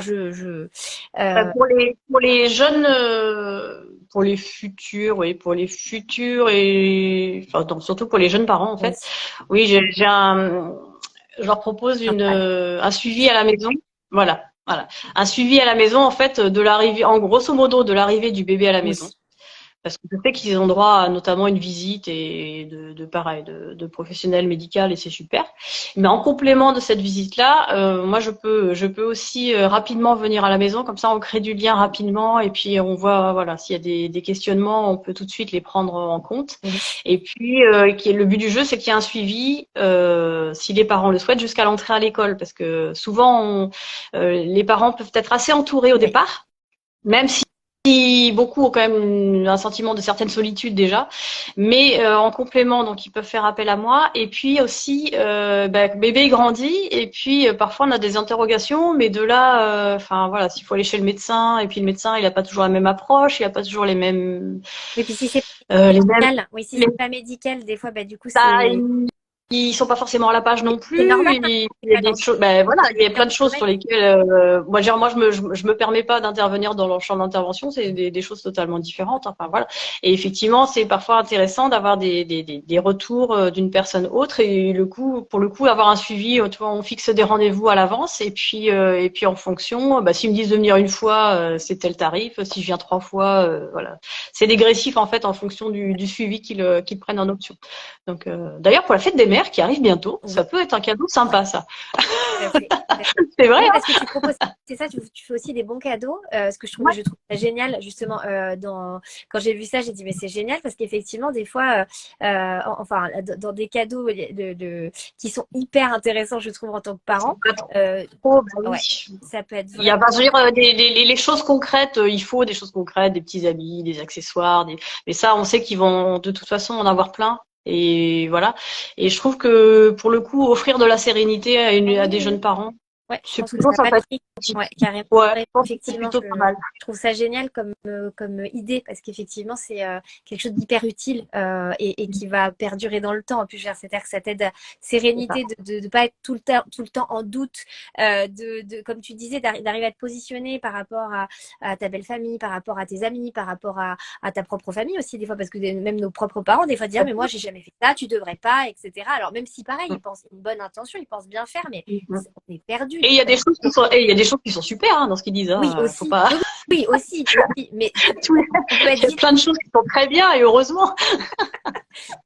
Pour les jeunes, pour les futurs, oui, pour les futurs et enfin, non, surtout pour les jeunes parents en oui, fait. Oui, je leur propose sympa. un suivi à la maison. Voilà, un suivi à la maison en fait de l'arrivée, en grosso modo de l'arrivée du bébé à la Oui. maison. Parce que je sais qu'ils ont droit à notamment une visite et pareil, de professionnels médicaux et c'est super. Mais en complément de cette visite-là, moi je peux aussi rapidement venir à la maison, comme ça on crée du lien rapidement et puis on voit, voilà, s'il y a des questionnements, on peut tout de suite les prendre en compte. Oui. Et puis, le but du jeu, c'est qu'il y ait un suivi, si les parents le souhaitent, jusqu'à l'entrée à l'école, parce que souvent, les parents peuvent être assez entourés au Oui. départ, même si beaucoup ont quand même un sentiment de certaine solitude déjà, mais en complément, donc ils peuvent faire appel à moi. Et puis aussi, bébé grandit, et puis parfois on a des interrogations, mais de là, enfin voilà, s'il faut aller chez le médecin, et puis le médecin, il n'a pas toujours la même approche, il n'a pas toujours Oui, puis si c'est les mêmes, médical, oui, si les, c'est pas médical, des fois, bah, du coup, ça, c'est ils sont pas forcément à la page non c'est plus. normal, hein, Il c'est y a pas des dans choses, ben voilà, il y a un plein de choses domaine. sur lesquelles, moi, je me permets pas d'intervenir dans leur champ d'intervention. C'est des choses totalement différentes. Enfin voilà. Et effectivement, c'est parfois intéressant d'avoir des retours d'une personne autre et pour le coup, avoir un suivi. Tu vois, on fixe des rendez-vous à l'avance et puis en fonction, bah, s'ils me disent de venir une fois, c'est tel tarif. Si je viens 3 fois, voilà. C'est dégressif en fait en fonction du suivi qu'ils prennent en option. Donc, d'ailleurs, pour la fête des mères qui arrive bientôt, Oui, ça peut être un cadeau ouais, sympa, ça. tout à fait, tout à fait. C'est vrai, Oui, hein? parce que tu proposes, c'est ça, tu fais aussi des bons cadeaux. Ce que Ouais, je trouve ça génial, justement, quand j'ai vu ça, j'ai dit, mais c'est génial parce qu'effectivement, des fois, enfin, dans des cadeaux qui sont hyper intéressants, je trouve, en tant que c'est parent, pas euh, trop, bah ouais, oui. ça peut être Il y a, vraiment. enfin, je veux dire, les choses concrètes, il faut des choses concrètes, des petits habits, des accessoires, mais ça, on sait qu'ils vont de toute façon en avoir plein. Et voilà. Et je trouve que pour le coup, offrir de la sérénité Ah à oui, des oui. jeunes parents, Ouais, je c'est pense que plutôt ça n'a pas de sympathique. prix. Ouais, carrément. Ouais, je Ouais, pense que c'est effectivement, plutôt pas mal. je trouve ça génial comme idée parce qu'effectivement, c'est quelque chose d'hyper utile et qui va perdurer dans le temps. En plus, c'est-à-dire que ça t'aide à C'est ça. sérénité de ne pas être tout le temps en doute, comme tu disais, d'arriver à te positionner par rapport à ta belle famille, par rapport à tes amis, par rapport à ta propre famille aussi, des fois, parce que même nos propres parents, des fois, dire, mais moi, j'ai jamais fait ça, tu devrais pas, etc. Alors, même si pareil, ils pensent une bonne intention, ils pensent bien faire, mais on est perdu Et des il y a fois. des choses qui sont, et il y a des choses qui sont super hein, dans ce qu'ils disent. Oui, Hein. Faut aussi. pas. Oui, oui, aussi, aussi. Mais Tout- on peut être Il y a plein de choses qui sont très bien et heureusement.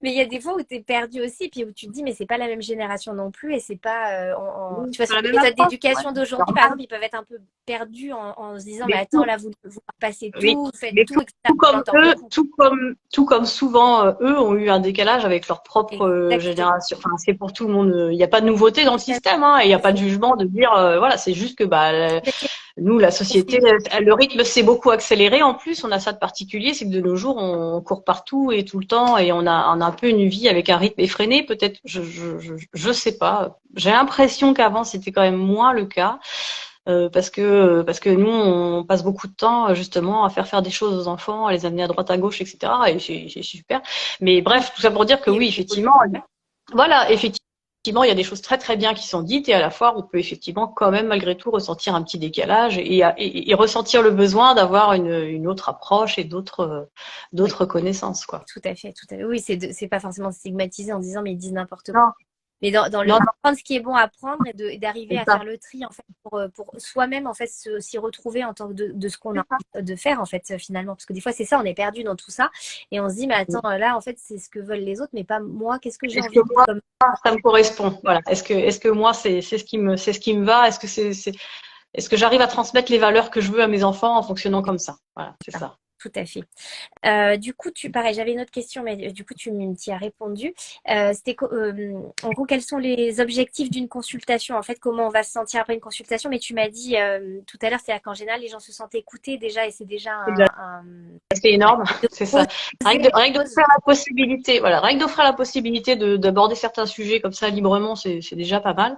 mais il y a des fois où tu es perdu aussi, puis où tu te dis, mais c'est pas la même génération non plus, et c'est pas. Oui, Tu vois, c'est sur la les même méthodes approche. Ouais, d'éducation c'est d'aujourd'hui, par normal. exemple, ils peuvent être un peu perdus en se disant, mais Mais attends, là, vous passez oui, tout, vous faites mais tout, etc. tout comme J'entends eux, beaucoup. tout comme souvent eux ont eu un décalage avec leur propre Exactement. génération. Enfin, c'est pour tout le monde. Il n'y a pas de nouveauté dans le Tout à système, hein, et il n'y a pas de fait. jugement de dire voilà, c'est juste que bah Mais c'est nous, la au société, fil. le rythme s'est beaucoup accéléré. En plus, on a ça de particulier, c'est que de nos jours, on court partout et tout le temps, et on a un peu une vie avec un rythme effréné. Peut-être, je sais pas. J'ai l'impression qu'avant, c'était quand même moins le cas, parce que nous, on passe beaucoup de temps justement à faire des choses aux enfants, à les amener à droite à gauche, etc. Et c'est super. Mais bref, tout ça pour dire que Oui, oui, effectivement, voilà, effectivement, il y a des choses très très bien qui sont dites et à la fois on peut effectivement quand même malgré tout ressentir un petit décalage et ressentir le besoin d'avoir une autre approche et oui, d'autres connaissances quoi. tout à fait, tout à fait. Oui, c'est pas forcément stigmatisé en disant, mais ils disent n'importe quoi. Non, Mais dans non, non, prendre ce qui est bon à prendre et d'arriver c'est à ça, faire le tri en fait pour soi-même en fait s'y retrouver en tant que de ce qu'on a c'est ça. envie de faire en fait finalement parce que des fois c'est ça on est perdu dans tout ça et on se dit mais attends là en fait c'est ce que veulent les autres mais pas moi qu'est-ce que j'ai Est-ce que envie de moi comme ça me correspond? Voilà. Est-ce que moi c'est ce qui me va? Est-ce que j'arrive à transmettre les valeurs que je veux à mes enfants en fonctionnant comme ça? Voilà, c'est ça. ça. Tout à fait. Du coup, pareil, j'avais une autre question, mais du coup, tu m'y as répondu. En gros, quels sont les objectifs d'une consultation? En fait, comment on va se sentir après une consultation? Mais tu m'as dit tout à l'heure, c'est-à-dire qu'en général, les gens se sentent écoutés déjà, et c'est déjà C'est ouais. énorme, De c'est ça. poser les Rien que choses. d'offrir la possibilité, voilà, rien que d'offrir la possibilité d'aborder certains sujets comme ça librement, c'est déjà pas mal.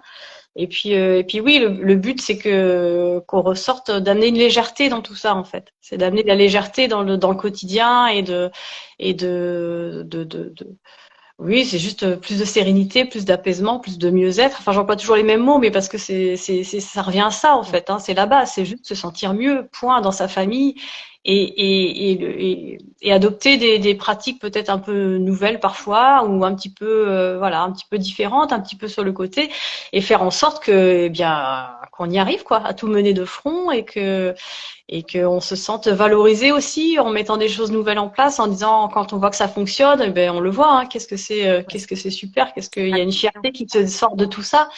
Et puis oui, le but c'est que qu'on ressorte, d'amener une légèreté dans tout ça en fait. C'est d'amener de la légèreté dans le quotidien et oui, c'est juste plus de sérénité, plus d'apaisement, plus de mieux-être. Enfin, j'emploie toujours les mêmes mots, mais parce que ça revient à ça en fait. Hein, c'est la base, c'est juste se sentir mieux, point, dans sa famille et adopter des pratiques peut-être un peu nouvelles parfois ou un petit peu voilà, un petit peu différentes, un petit peu sur le côté et faire en sorte que eh bien qu'on y arrive quoi, à tout mener de front et qu'on se sente valorisé aussi en mettant des choses nouvelles en place, en disant quand on voit que ça fonctionne, eh ben on le voit, hein, qu'est-ce que c'est super, qu'est-ce qu'il y a une fierté qui se sort de tout ça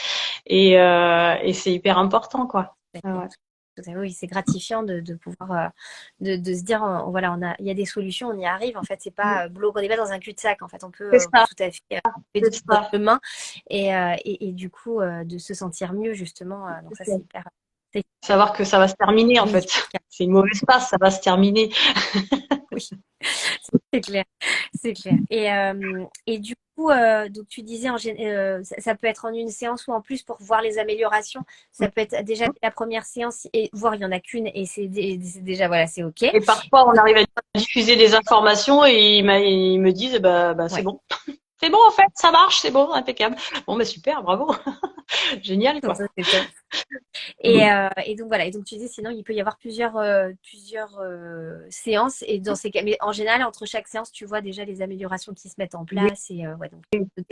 et c'est hyper important quoi. Ah ouais. Oui, c'est gratifiant de pouvoir de se dire voilà, il y a des solutions, on y arrive. En fait, c'est pas bloqué, on n'est pas dans un cul-de-sac. En fait, on peut C'est ça, tout à fait faire c'est notre ça. chemin et du coup de se sentir mieux justement. Donc ça, c'est hyper. Savoir que ça va se terminer en Oui, fait. C'est une mauvaise passe, ça va se terminer. oui, c'est clair, c'est clair. Et du coup, donc tu disais ça peut être en une séance ou en plus pour voir les améliorations. Ça peut être déjà la première séance et voir il y en a qu'une et c'est déjà voilà, c'est ok. Et parfois, on arrive à diffuser des informations et ils me disent, bah c'est Ouais. bon. C'est bon, en fait, ça marche, c'est bon, impeccable. Bon, bah super, bravo. Génial, Donc quoi. ça, c'est top. Et donc voilà. Et donc tu disais sinon il peut y avoir plusieurs séances et dans ces cas, mais en général entre chaque séance tu vois déjà les améliorations qui se mettent en Oui. place et ouais donc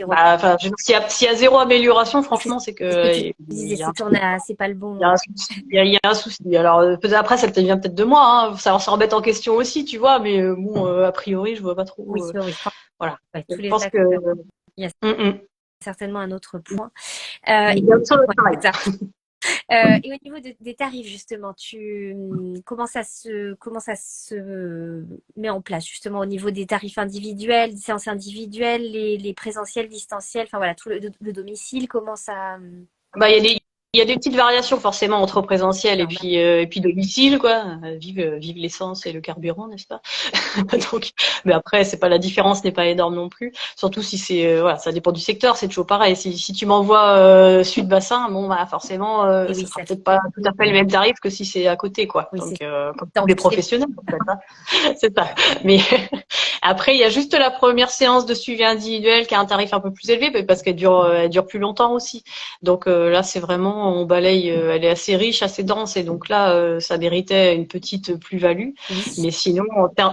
Bah, enfin, s'il y a zéro amélioration, c'est franchement, c'est ce que que tu il disais, y a, c'est pas le il y a bon. un souci. Il y a un souci. Alors, peut-être après, ça vient peut-être de moi, hein. Ça se remettre en question aussi, tu vois, mais bon, a priori, je vois pas Oui, trop. oui, Voilà. ouais, Je tous les pense que. acteurs. Il y a Mm. certainement un autre point. Il Et, y a sur le ouais, travail. c'est ça. Et au niveau des tarifs, justement, comment ça se met en place, justement, au niveau des tarifs individuels, des séances individuelles, les présentiels, distanciels, enfin voilà, tout le domicile, comment ça. Bah, il y a des petites variations forcément entre présentiel Normal. et puis domicile, quoi. Vive l'essence et le carburant, n'est-ce pas? Donc, mais après, c'est pas la différence n'est pas énorme non plus. Surtout si c'est, voilà, ça dépend du secteur, c'est toujours pareil. Si tu m'envoies Sud Bassin, bon, bah forcément, Et ça oui, sera ça peut-être pas tout à fait le même tarif que si c'est à côté, quoi. oui, c'est Donc, comme ça tous en les plus les professionnels, en fait, hein. C'est ça. Mais après, il y a juste la première séance de suivi individuel qui a un tarif un peu plus élevé parce elle dure plus longtemps aussi. Donc là, c'est vraiment, on balaye, elle est assez riche, assez dense, et donc là, ça méritait une petite plus-value. oui, Mais sinon,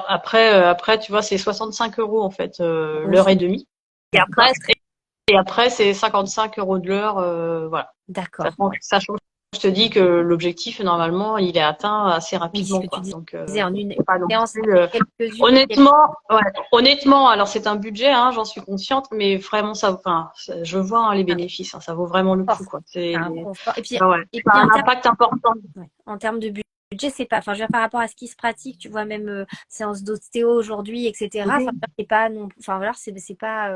après, tu vois, c'est 65 € en fait, oui, l'heure et demie. Et d'accord, après, c'est 55 € de l'heure, voilà. d'accord. Sachant que je te dis que l'objectif, normalement, il est atteint assez Oui, ce rapidement, que tu quoi. Donc, disais en une c'est pas non séance, plus, quelques-unes, honnêtement, ouais, honnêtement, alors c'est un budget, hein, j'en suis consciente, mais vraiment, enfin, je vois hein, les un bénéfices, hein, ça vaut vraiment le coup, confort, quoi. c'est un confort. Ah ouais, Et ça a puis un impact important. ouais. En termes de budget, c'est pas, enfin, je veux dire, par rapport à ce qui se pratique, tu vois, même séance d'ostéo aujourd'hui, etc. Enfin, Mhm. c'est pas non, enfin, voilà, c'est pas,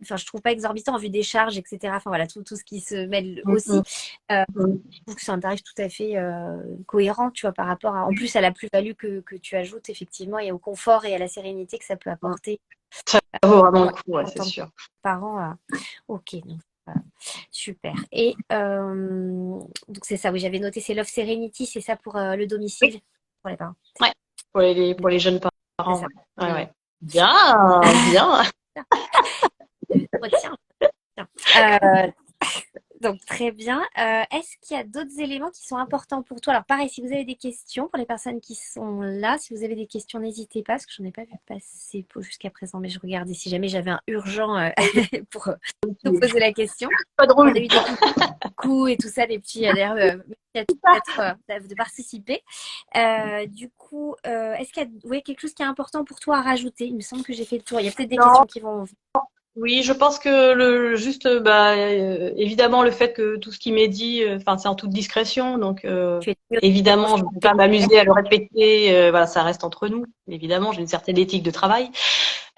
enfin, je trouve pas exorbitant en vue des charges, etc. Enfin, voilà, tout ce qui se mêle aussi. Mhm. Euh, Mhm. je trouve que c'est un tarif tout à fait cohérent, tu vois, par rapport en plus à la plus-value que tu ajoutes, effectivement, et au confort et à la sérénité que ça peut apporter Ça vaut vraiment le ouais, coup, ouais, en c'est tant que sûr. parent. Ok, donc super. Et donc c'est ça, oui, j'avais noté, c'est Love Serenity, c'est ça pour le Oui, domicile pour les parents. ouais, pour les jeunes C'est parents, ça. ouais. Ouais, Hmm. ouais. Bien, bien. Je retiens. Euh, Donc, très bien. Est-ce qu'il y a d'autres éléments qui sont importants pour toi? Alors, pareil, si vous avez des questions pour les personnes qui sont là, si vous avez des questions, n'hésitez pas, parce que je n'en ai pas vu passer jusqu'à présent, mais je regardais si jamais j'avais un urgent pour te poser la question. Pas de On a rouge. eu des coucou et tout ça, des petits, d'ailleurs, merci à peut-être de participer. Du coup, est-ce qu'il y a ouais, quelque chose qui est important pour toi à rajouter? Il me semble que j'ai fait le tour. Il y a peut-être des Non, questions qui vont. oui, je pense que évidemment le fait que tout ce qui m'est dit, enfin c'est en toute discrétion, donc Tu es sûr de évidemment je ne peux pas m'amuser à le répéter, voilà, ça reste entre nous. Évidemment, j'ai une certaine éthique de travail,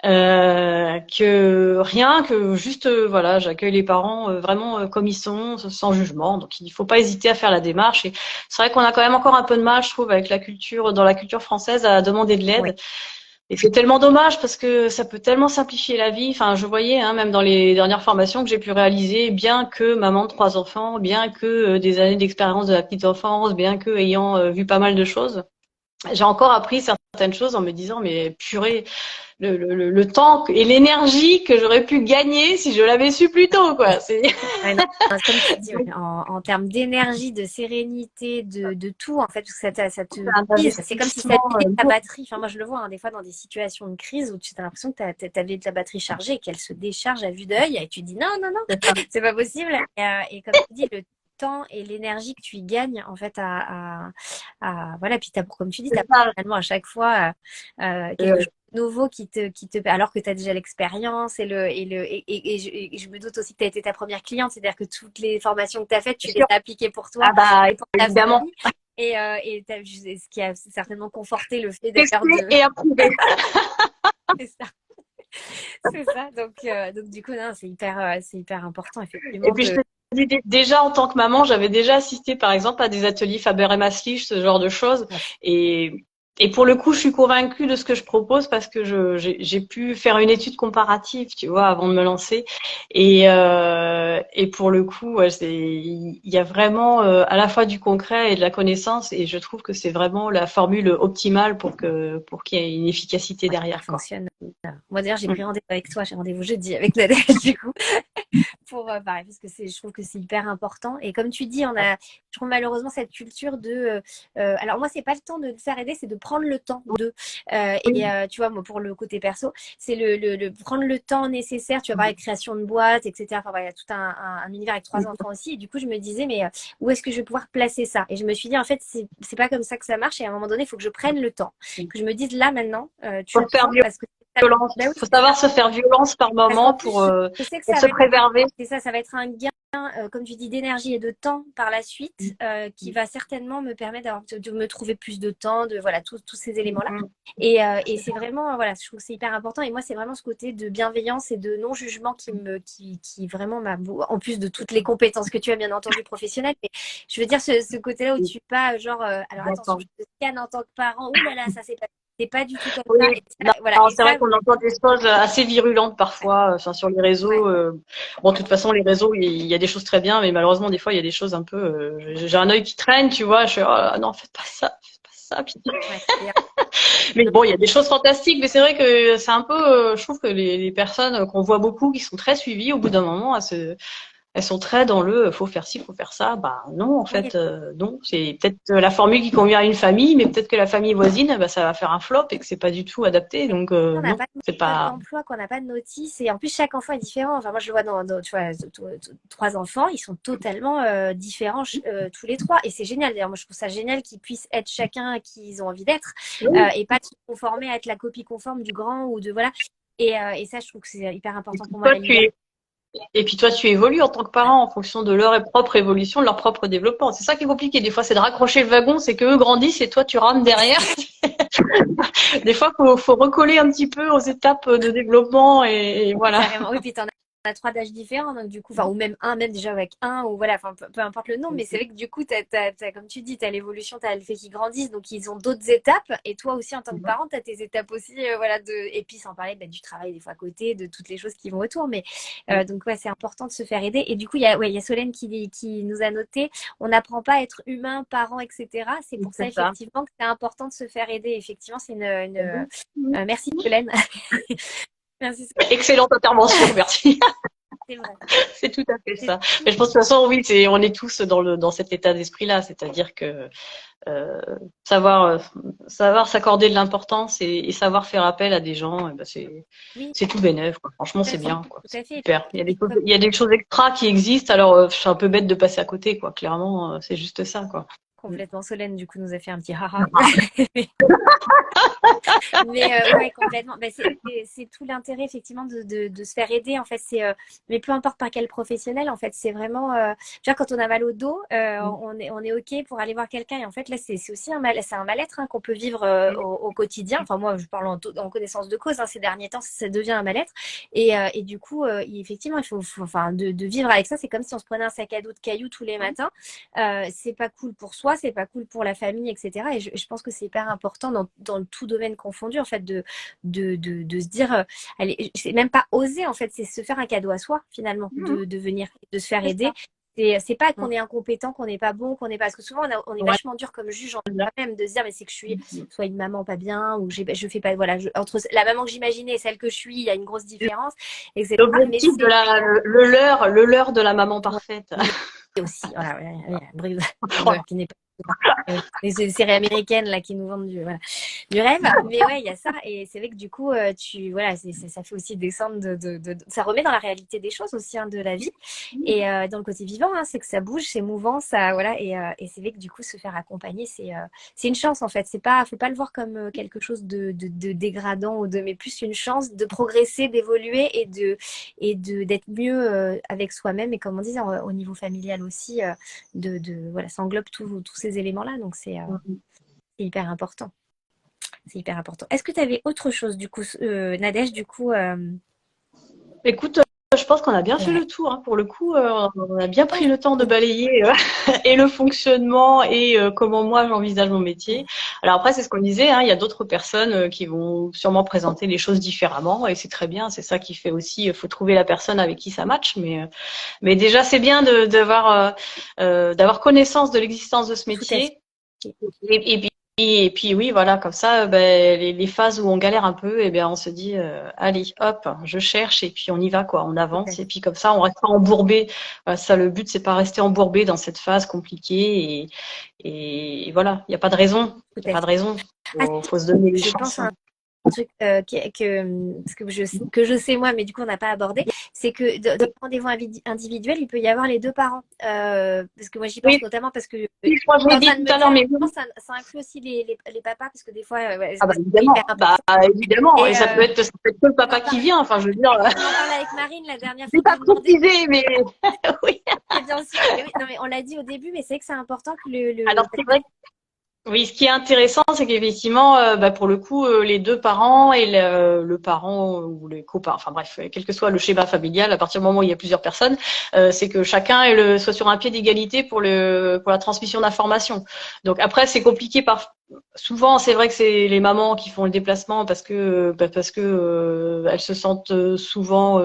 que rien, que juste voilà, j'accueille les parents vraiment comme ils sont, sans jugement. Donc il faut pas hésiter à faire la démarche. Et c'est vrai qu'on a quand même encore un peu de mal, je trouve, avec la culture, dans la culture française, à demander de Oui, l'aide. Et c'est tellement dommage parce que ça peut tellement simplifier la vie. Enfin, je voyais, hein, même dans les dernières formations que j'ai pu réaliser, bien que maman de 3 enfants, bien que des années d'expérience de la petite enfance, bien que ayant vu pas mal de choses, j'ai encore appris certaines choses en me disant, mais purée, le temps et l'énergie que j'aurais pu gagner si je l'avais su plus tôt, quoi. C'est Ouais, non, comme tu dis, ouais, en termes d'énergie, de sérénité, de tout, en fait, parce que ça te un vise. C'est comme si ça investissement vidait ta lourd. batterie. Enfin, moi, je le vois, hein, des fois dans des situations de crise où tu as l'impression que tu avais ta batterie chargée et qu'elle se décharge à vue d'œil et tu dis non, non, non, c'est pas possible. Et comme tu dis, le temps et l'énergie que tu y gagnes, en fait, voilà, puis comme tu dis, tu C'est as ça. finalement à chaque fois quelque chose nouveau alors que tu as déjà l'expérience et je me doute aussi que tu as été ta première cliente, c'est-à-dire que toutes les formations que tu as faites, tu C'est les sûr. as appliquées pour toi Ah bah, et pour ta évidemment. famille. Ce qui a certainement conforté le fait d'ailleurs Tester de. et approuver. C'est ça. C'est ça. Donc du coup, non, c'est hyper important, Et effectivement, puis, je te dis, déjà, en tant que maman, j'avais déjà assisté, par exemple, à des ateliers Faber et Maslich, ce genre de choses. Et, et pour le coup, je suis convaincue de ce que je propose parce que j'ai pu faire une étude comparative, tu vois, avant de me lancer. Et pour le coup, ouais, il y a vraiment à la fois du concret et de la connaissance. Et je trouve que c'est vraiment la formule optimale pour qu'il y ait une efficacité ça derrière, quoi. fonctionne. Moi, d'ailleurs, j'ai Mm. pris rendez-vous avec toi. J'ai rendez-vous jeudi avec Nadège, du coup. Pareil, parce que je trouve que c'est hyper important. Et comme tu dis, je trouve malheureusement cette culture alors moi, c'est pas le temps de te faire aider, c'est de prendre le temps tu vois, moi, pour le côté perso, c'est prendre le temps nécessaire. Tu vas parler de création de boîte, etc. Enfin, voilà, il y a tout un univers avec 3 enfants aussi. Et du coup, je me disais, mais où est-ce que je vais pouvoir placer ça? Et je me suis dit, en fait, c'est pas comme ça que ça marche. Et à un moment donné, il faut que je prenne le temps, que je me dise, là, maintenant, tu Faut le se faire prends parce que violence. bah oui, Faut c'est ça. savoir se faire violence par Parce qu'en moment plus, je sais que pour ça se va être, préserver. c'est ça va être un gain, comme tu dis, d'énergie et de temps par la suite, qui va certainement me permettre de me trouver plus de temps, de voilà, tous ces éléments-là. Et c'est vraiment, voilà, je trouve que c'est hyper important. Et moi, c'est vraiment ce côté de bienveillance et de non-jugement qui vraiment m'a, en plus de toutes les compétences que tu as bien entendu professionnelles. Mais je veux dire, ce côté-là où tu pas, genre, alors attention, je te scanne en tant que parent, ouh là là, ça c'est pas du tout comme Oui, ça. Et non, ça, voilà. non, Et c'est vrai ça, qu'on entend des choses assez virulentes parfois, enfin, sur les réseaux. ouais. Bon, de toute façon, les réseaux, il y a des choses très bien, mais malheureusement, des fois, il y a des choses un peu. J'ai un œil qui traîne, tu vois. Je suis, oh là, non, faites pas ça, putain. Ouais, Mais bon, il y a des choses fantastiques, mais c'est vrai que c'est un peu. Je trouve que les personnes qu'on voit beaucoup, qui sont très suivies, au bout d'un moment, elles sont très dans le faut faire ci, faut faire ça. Bah non, en oui, fait, non. C'est peut-être la formule qui convient à une famille, mais peut-être que la famille voisine, bah, ça va faire un flop et que c'est pas du tout adapté. Donc on n'a non, pas de c'est mode pas. d'emploi, qu'on n'a pas de notice. Et en plus, chaque enfant est différent. Enfin, moi, je le vois tu vois, 3 enfants, ils sont totalement différents tous les trois. Et c'est génial. D'ailleurs, moi, je trouve ça génial qu'ils puissent être chacun qui ils ont envie d'être et pas de se conformer à être la copie conforme du grand ou de voilà. Et ça, je trouve que c'est hyper Et important puis pour moi, toi, la liberté. tu évolues en tant que parent en fonction de leur propre évolution, de leur propre développement. C'est ça qui est compliqué. Des fois, c'est de raccrocher le wagon, c'est qu'eux grandissent et toi, tu rames derrière. Des fois, faut recoller un petit peu aux étapes de développement et voilà. Carrément. Oui, puis t'en as 3 d'âge différents, donc du coup, enfin, ou même un, même déjà avec un, ou voilà, enfin, peu importe le nom, mais c'est vrai que du coup, comme tu dis, t'as l'évolution, t'as le fait qu'ils grandissent, donc ils ont d'autres étapes, et toi aussi, en tant que parent, t'as tes étapes aussi, voilà, et puis sans parler du travail des fois à côté, de toutes les choses qui vont autour, mais donc ouais, c'est important de se faire aider, et du coup, il y a Solène qui nous a noté, on n'apprend pas à être humain, parent, etc. C'est pour ça, C'est ça. effectivement, que c'est important de se faire aider. Effectivement, c'est merci Solène. Merci, Excellente intervention, merci. c'est vrai. C'est tout à fait C'est ça. Mais je pense que de toute façon, oui, on est tous dans cet état d'esprit-là, c'est-à-dire que euh, savoir, euh, savoir s'accorder de l'importance et savoir faire appel à des gens, eh ben oui, c'est tout bénef, quoi. Franchement, tout à c'est fait, bien, quoi. tout C'est à fait. Et super. puis, Il y a des choses extra qui existent, alors je suis un peu bête de passer à côté, quoi. Clairement, c'est juste ça, quoi. complètement Solène, du coup, nous a fait un petit haha. Mais ouais, complètement. Ben, c'est tout l'intérêt, effectivement, de se faire aider. En fait, mais peu importe par quel professionnel, en fait, c'est vraiment. Tu vois, quand on a mal au dos, on est OK pour aller voir quelqu'un. Et en fait, là, c'est aussi c'est un mal-être qu'on peut vivre au quotidien. Enfin, moi, je parle en connaissance de cause. Ces derniers temps, ça devient un mal-être. Et du coup, effectivement, enfin, de vivre avec ça, c'est comme si on se prenait un sac à dos de cailloux tous les matins. C'est pas cool pour soi. toi, c'est pas cool pour la famille, etc. Et je pense que c'est hyper important dans tout domaine confondu, en fait, de se dire, allez, c'est même pas oser, en fait, c'est se faire un cadeau à soi, finalement, de venir, de se faire C'est aider. ça. C'est pas qu'on est incompétent, qu'on n'est pas bon, qu'on n'est pas. Parce que souvent, on est Ouais. vachement dur comme juge en soi-même de se dire, mais c'est que je suis soit une maman pas bien, ou je fais pas. Voilà, entre la maman que j'imaginais et celle que je suis, il y a une grosse différence, etc. Mais L'objectif de le leurre de la maman ouais, parfaite. oui, aussi, voilà, qui n'est pas. Les séries américaines là qui nous vendent du rêve, mais ouais, il y a ça, et c'est vrai que du coup, voilà, ça fait aussi descendre ça remet dans la réalité des choses aussi, hein, de la vie, et dans le côté vivant, hein, c'est que ça bouge, c'est mouvant, ça, voilà, et c'est vrai que du coup, se faire accompagner, c'est une chance en fait. C'est pas, faut pas le voir comme quelque chose de dégradant mais plus une chance de progresser, d'évoluer d'être mieux avec soi-même, et comme on dit au niveau familial aussi, voilà, ça englobe tous ces éléments-là, donc c'est hyper important. C'est hyper important. Est-ce que tu avais autre chose, du coup, Nadège, du coup Écoute, je pense qu'on a bien fait ouais. le tour, hein. Pour le coup, on a bien pris le temps de balayer et le fonctionnement et comment moi j'envisage mon métier. Alors après, c'est ce qu'on disait, hein, il y a d'autres personnes qui vont sûrement présenter les choses différemment, et c'est très bien. C'est ça qui fait aussi, faut trouver la personne avec qui ça match. Mais déjà, c'est bien d'avoir connaissance de l'existence de ce Tout à fait. métier. Et puis oui, voilà, comme ça, ben, les phases où on galère un peu, eh bien, on se dit, allez, hop, je cherche, et puis on y va, quoi, on Tout à avance, et fait. puis comme ça, on reste pas embourbé. Ça, le but, c'est pas rester embourbé dans cette phase compliquée, et voilà, il n'y a pas de raison, Tout il n'y a à pas fait. de raison. Ah, Faut se donner les je chances, pense à hein. un truc parce que je sais moi, mais du coup on n'a pas abordé, c'est que dans le rendez-vous individuel, il peut y avoir les deux parents. Parce que moi j'y pense Oui, notamment parce que oui, je crois que je t'es l'ai en train dit de tout me à dire, l'heure, mais oui. ça inclut aussi les papas, parce que des fois, ouais, Ah bah c'est hyper évidemment, important. évidemment, Et et ça peut être que le on en papa qui parlait, vient, enfin, je veux dire, on en parlait avec Marine la dernière je vais fois que pas je lui demandais. préciser, mais oui. Mais bien sûr, mais oui, non, mais on l'a dit au début, mais c'est vrai que c'est important que Alors c'est vrai. Oui, ce qui est intéressant, c'est qu'effectivement, pour le coup, les deux parents et le parent ou les copains, enfin bref, quel que soit le schéma familial, à partir du moment où il y a plusieurs personnes, c'est que chacun soit sur un pied d'égalité pour la transmission d'informations. Donc après, c'est compliqué souvent, c'est vrai que c'est les mamans qui font le déplacement parce que elles se sentent souvent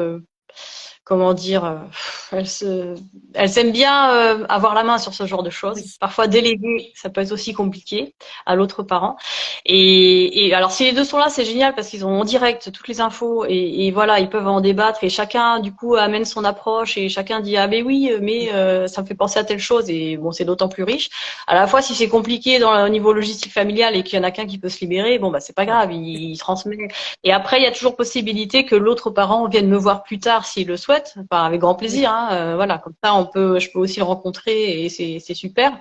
comment dire, elles aiment bien avoir la main sur ce genre de choses. oui, Parfois déléguer, ça peut être aussi compliqué à l'autre parent. Et alors si les deux sont là, c'est génial parce qu'ils ont en direct toutes les infos et voilà, ils peuvent en débattre et chacun du coup amène son approche et chacun dit ah ben oui, mais ça me fait penser à telle chose et bon c'est d'autant plus riche. À la fois si c'est compliqué au niveau logistique familial et qu'il y en a qu'un qui peut se libérer, bon bah c'est pas grave, il transmet. Et après il y a toujours possibilité que l'autre parent vienne me voir plus tard s'il le souhaite. Enfin, avec grand oui, plaisir, hein, voilà, comme ça je peux aussi le rencontrer et c'est super.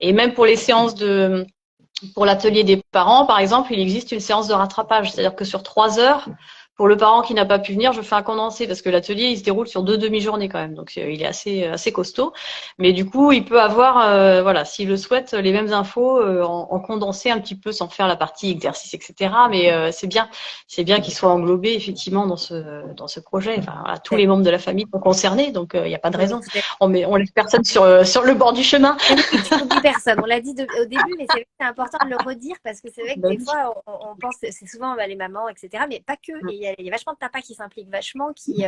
Et même pour les séances pour l'atelier des parents, par exemple, il existe une séance de rattrapage, c'est-à-dire que sur 3 heures, pour le parent qui n'a pas pu venir, je fais un condensé parce que l'atelier il se déroule sur 2 demi-journées quand même, donc il est assez costaud. Mais du coup, il peut avoir, voilà, s'il le souhaite, les mêmes infos en condensé un petit peu sans faire la partie exercice, etc. Mais c'est bien qu'il soit englobé effectivement dans ce projet. Enfin, voilà, tous tout à les membres de la famille sont concernés, donc il n'y a pas de oui, oui, raison. tout à fait. On laisse personne sur le bord du chemin. Et oui, tu n'oublies personne. On l'a dit au début, mais c'est vrai que c'est important de le redire, parce que c'est vrai que Ben des oui. fois, on pense, c'est souvent les mamans, etc., mais pas que. Et il y a vachement de papas qui s'impliquent vachement, qui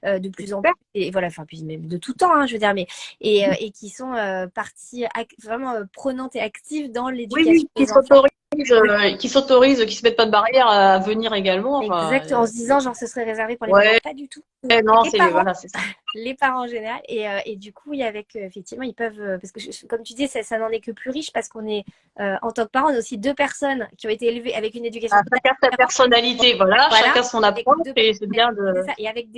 de plus en plus, et voilà, enfin, puis même de tout temps, hein, je veux dire, et qui sont partie vraiment prenantes et actives dans Oui, l'éducation oui, des enfants. qui se mettent pas de barrière à venir également. Enfin, Exact, en se disant, genre, ce serait réservé pour les mamans. ouais, Pas du tout. non, Les c'est parents, voilà, c'est ça. les parents en général. Et du coup, effectivement, ils peuvent, parce que comme tu dis, ça n'en est que plus riche, parce qu'on est, en tant que parents, on est aussi deux personnes qui ont été élevées avec une éducation Chacun sa différente. personnalité, voilà, Voilà, chacun son avec approche deux et c'est bien c'est de. ça. Et avec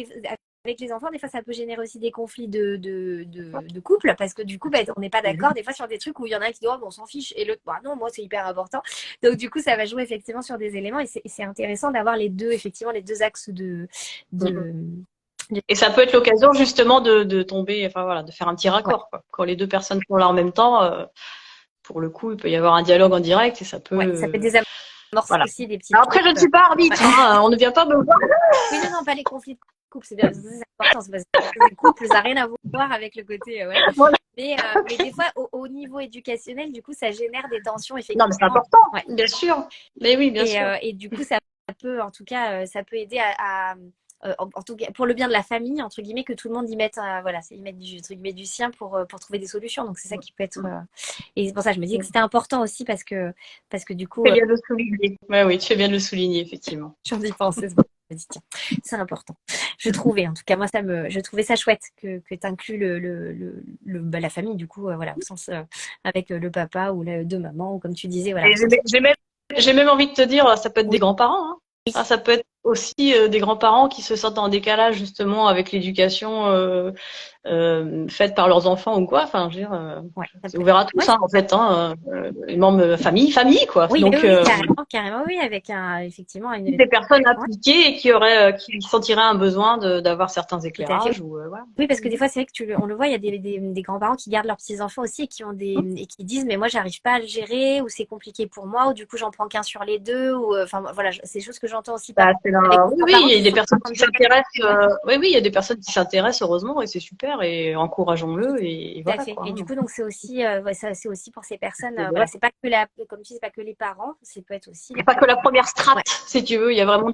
les enfants, des fois, ça peut générer aussi des conflits de couple, parce que du coup, on n'est pas d'accord des fois sur des trucs où il y en a un qui dit, oh, bon, on s'en fiche, et l'autre, bah non, moi, c'est hyper important. Donc, du coup, ça va jouer effectivement sur des éléments, et c'est intéressant d'avoir effectivement, les deux axes de, Et ça peut être l'occasion justement de tomber, enfin voilà, de faire un petit ouais, raccord, quoi. Quand les deux personnes sont là en même temps, pour le coup, il peut y avoir un dialogue en direct et ça peut, ouais, ça peut désamorcer voilà. aussi des petits Alors après, trucs. je ne suis pas Ouais. arbitre, hein, on ne vient pas me voir. Oui, non, non, pas les conflits couple. C'est bien, c'est important. C'est parce que les couples, ça n'a rien à voir avec le côté, ouais. Voilà. Mais des fois, au niveau éducationnel, du coup, ça génère des tensions, Non, mais c'est effectivement. important, Ouais. bien sûr. Mais oui, bien sûr. Et du coup, ça peut, en tout cas, ça peut aider en tout cas, pour le bien de la famille, entre guillemets, que tout le monde y mette, voilà, y mette du sien pour trouver des solutions. Donc, c'est ça qui peut être. Et c'est pour ça que je me dis que c'était important aussi parce que du coup, Tu fais bien de le souligner. Ouais, oui, tu fais bien de le souligner, effectivement. j'en ai pensé. Je me dis, tiens, c'est important. Je trouvais, en tout cas, moi, je trouvais ça chouette que tu inclues la famille, du coup, voilà, au sens avec le papa ou les deux mamans, ou comme tu disais, voilà. Et j'ai même envie de te dire, ça peut être Oui. des grands-parents. Hein. Ah, ça peut être aussi des grands-parents qui se sentent en décalage justement avec l'éducation faite par leurs enfants ou quoi. Enfin, je veux dire, Ouais, c'est ouvert à tous, hein, en fait. Hein, les membres famille, quoi. oui, Donc, oui, carrément, oui, avec effectivement des personnes ouais, impliquées et qui sentiraient un besoin d'avoir certains tout à fait. éclairages ou voilà. Oui, parce que des fois, c'est vrai que on le voit, il y a des grands-parents qui gardent leurs petits-enfants aussi et et qui disent, mais moi, j'arrive pas à le gérer, ou c'est compliqué pour moi, ou du coup, j'en prends qu'un sur les deux, ou enfin, voilà, c'est des choses que j'entends aussi pas Bah, avec oui, les oui, parents il y a qui des sont personnes en qui train de s'intéressent. ouais. Oui, oui, il y a des personnes qui s'intéressent, heureusement, et c'est super, et encourageons-le, et Tout à voilà, fait. quoi. Et du Hein. coup, donc c'est aussi, ouais, c'est aussi pour ces personnes, C'est voilà, vrai. c'est pas comme tu dis, c'est pas que les parents, c'est peut être aussi C'est les. pas que la première strate, Ouais, si tu veux, il y a vraiment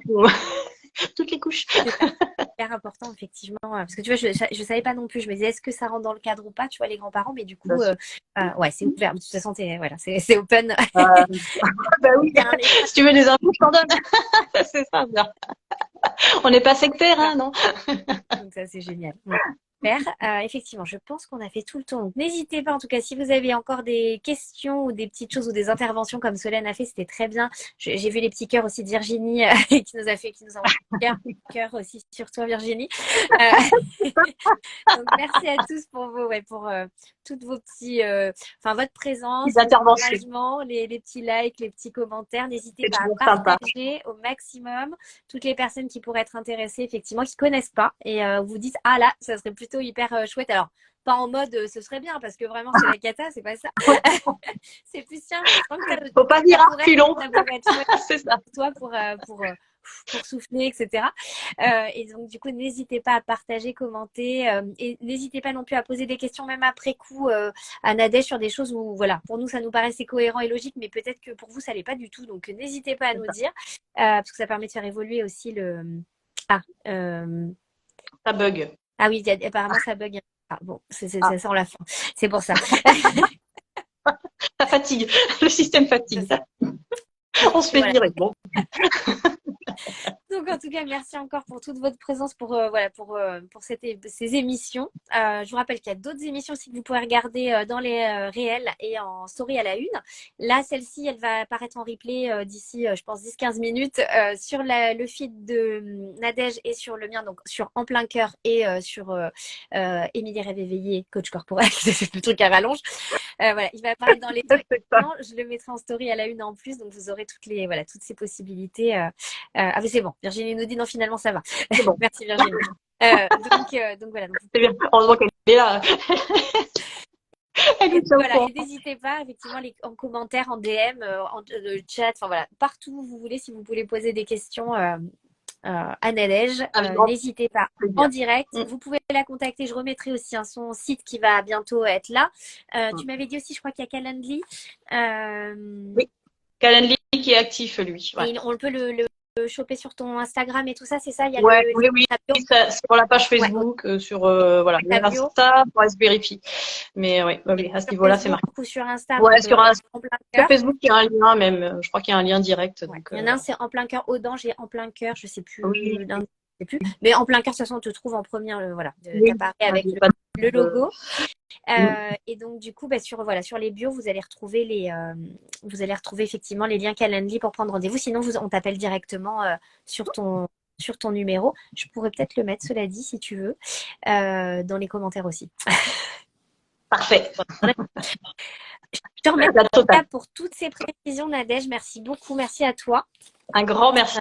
toutes les couches. c'est ça. Hyper important, effectivement. Parce que tu vois, je savais pas non plus. Je me disais, est-ce que ça rentre dans le cadre ou pas, tu vois, les grands-parents, mais du Bien coup, sûr. ouais, c'est ouvert. De toute façon, voilà, c'est open. Euh, bah oui, Il y a un espace si tu veux des infos, je t'en donne. C'est ça, bien. On n'est pas sectaire, pour ça. hein, non? Donc ça, c'est génial. Ouais. Super. Effectivement, je pense qu'on a fait tout le tour. Donc, n'hésitez pas, en tout cas, si vous avez encore des questions ou des petites choses ou des interventions comme Solène a fait, c'était très bien. J'ai vu les petits cœurs aussi de Virginie qui nous a envoyé des cœurs aussi sur toi, Virginie. Euh, Donc, merci à tous pour pour toutes vos enfin, votre présence, Les vos interventions. encouragements, les petits likes, les petits commentaires. N'hésitez C'est pas à toujours sympa. partager au maximum toutes les personnes qui pourraient être intéressées, effectivement, qui connaissent pas et vous dites, ah là, ça serait plutôt hyper chouette. Alors, pas en mode ce serait bien parce que vraiment c'est la cata, c'est pas ça. C'est plus tiens, tant que Faut pas dire reculons. ça pourrait être chouette C'est ça. pour toi pour souffler, etc. Et donc, du coup, n'hésitez pas à partager, commenter et n'hésitez pas non plus à poser des questions, même après coup, à Nadège sur des choses où, voilà, pour nous, ça nous paraissait cohérent et logique, mais peut-être que pour vous, ça l'est pas du tout. Donc, n'hésitez pas à nous dire parce que ça permet de faire évoluer aussi le. Ah, Ça bug. ah oui, apparemment, ça bug. Ah, bon, Ah, ça sent la fin. C'est pour ça. ça fatigue. Le système fatigue. On se fait Voilà. virer. Bon. Donc, en tout cas, merci encore pour toute votre présence voilà, pour ces émissions. Je vous rappelle qu'il y a d'autres émissions aussi que vous pouvez regarder dans les réels et en story à la une. Là, celle-ci, elle va apparaître en replay d'ici, je pense, 10-15 minutes sur le feed de Nadège et sur le mien, donc sur En plein cœur et sur Émilie Rêve éveillée, coach corporel. C'est le truc à rallonge. Voilà, il va apparaître dans les deux. Je le mettrai en story à la une en plus, donc vous aurez toutes ces possibilités. Ah, mais c'est bon. Virginie nous dit non, finalement, ça va. C'est bon. Merci, Virginie. Donc voilà. Donc, C'est bien. Heureusement qu'elle est là. Elle est au voilà. courant. Et n'hésitez pas, effectivement, en commentaire, en DM, en chat, enfin voilà, partout où vous voulez, si vous voulez poser des questions à Nadège, n'hésitez pas. En direct, vous pouvez la contacter. Je remettrai aussi son site qui va bientôt être là. Tu m'avais dit aussi, je crois qu'il y a Calendly. Oui, Calendly qui est actif, lui. Ouais. Et on peut le choper sur ton Instagram et tout ça, c'est ça? Il y a oui. Ça, sur la page Facebook, sur voilà, Insta, pour se vérifier. Mais oui, à ce niveau-là, c'est marqué. Ou sur Insta. Ouais, sur sur Facebook, il y a un lien même. Je crois qu'il y a un lien direct. Ouais. Donc, il y en a un, c'est En plein cœur Audange et En plein cœur, je sais plus. Oui. Je sais plus. Mais En plein cœur, de toute façon, on te trouve en première, voilà, t'apparaît avec le logo. Et donc du coup, sur les bios, vous allez retrouver effectivement les liens Calendly pour prendre rendez-vous. Sinon, on t'appelle directement sur ton numéro. Je pourrais peut-être le mettre, cela dit, si tu veux, dans les commentaires aussi. Parfait. Je te remercie pour toutes ces précisions, Nadège. Merci beaucoup. Merci à toi. Un grand merci.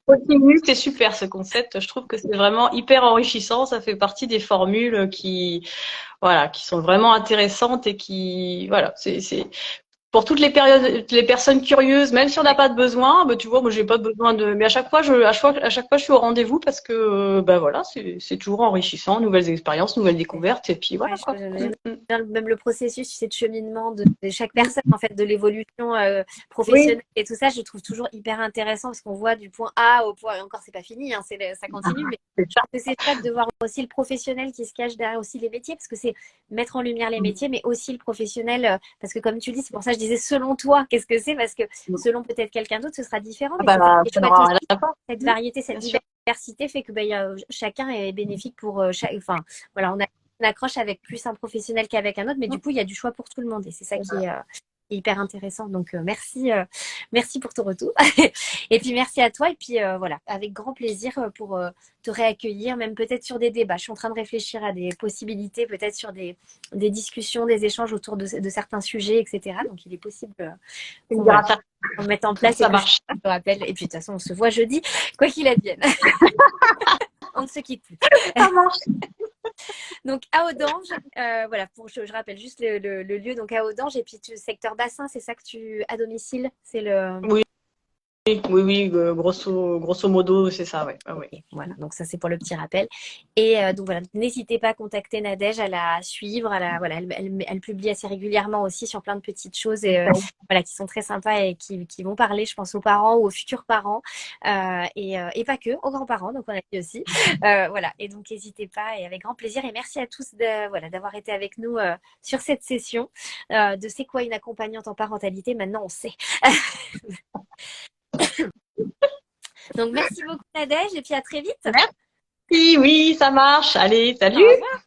Continue, c'est super ce concept. Je trouve que c'est vraiment hyper enrichissant. Ça fait partie des formules qui sont vraiment intéressantes et qui, voilà, pour toutes les personnes curieuses, même si on n'a pas de besoin, bah, tu vois, moi j'ai pas besoin de, mais à chaque fois je suis au rendez-vous parce que, bah voilà, c'est toujours enrichissant, nouvelles expériences, nouvelles découvertes, et puis voilà, Ouais, quoi. j'aime bien même le processus, tu sais, de cheminement de chaque personne, en fait, de l'évolution Oui, professionnelle et tout ça, je trouve toujours hyper intéressant parce qu'on voit du point A au point, et encore, c'est pas fini, hein, ça continue, mais c'est je ça. trouve que c'est chouette de voir aussi le professionnel qui se cache derrière aussi les métiers, parce que c'est mettre en lumière les métiers, mais aussi le professionnel, parce que comme tu dis, c'est pour ça que je disais selon toi, qu'est-ce que c'est, parce que selon peut-être quelqu'un d'autre, ce sera différent, Ah mais c'est ça bah, qui est ça chouette n'aura rien aussi. à voir. Cette variété, cette Bien sûr. diversité fait que chacun est bénéfique pour enfin, voilà, on accroche avec plus un professionnel qu'avec un autre, mais du coup, il y a du choix pour tout le monde et c'est ça qui est hyper intéressant. Donc, merci pour ton retour. Et puis, merci à toi. Et puis, voilà, avec grand plaisir pour te réaccueillir, même peut-être sur des débats. Je suis en train de réfléchir à des possibilités, peut-être sur des discussions, des échanges autour de certains sujets, etc. Donc, il est possible Tu me qu'on diras voilà, ça. qu'on mette en place et Ça que je marche. te rappelle. Et puis, de toute façon, on se voit jeudi, quoi qu'il advienne. On ne se quitte plus. Ça marche. Donc à Audange, voilà, je rappelle juste le lieu, donc à Audange, et puis secteur bassin, c'est ça que tu à domicile, c'est le. Oui, oui, grosso modo, c'est ça, ouais. Ok, Ouais. voilà, donc ça c'est pour le petit rappel. Et donc voilà, n'hésitez pas à contacter Nadège, à la suivre, voilà, elle publie assez régulièrement aussi sur plein de petites choses et, voilà, qui sont très sympas et qui vont parler, je pense, aux parents ou aux futurs parents et pas que, aux grands-parents, donc on a dit aussi. Voilà, et donc n'hésitez pas et avec grand plaisir. Et merci à tous voilà, d'avoir été avec nous sur cette session de C'est quoi une accompagnante en parentalité. Maintenant on sait. Donc merci beaucoup Nadège et puis à très vite. Merci, oui, ça marche. Allez, Au salut! revoir.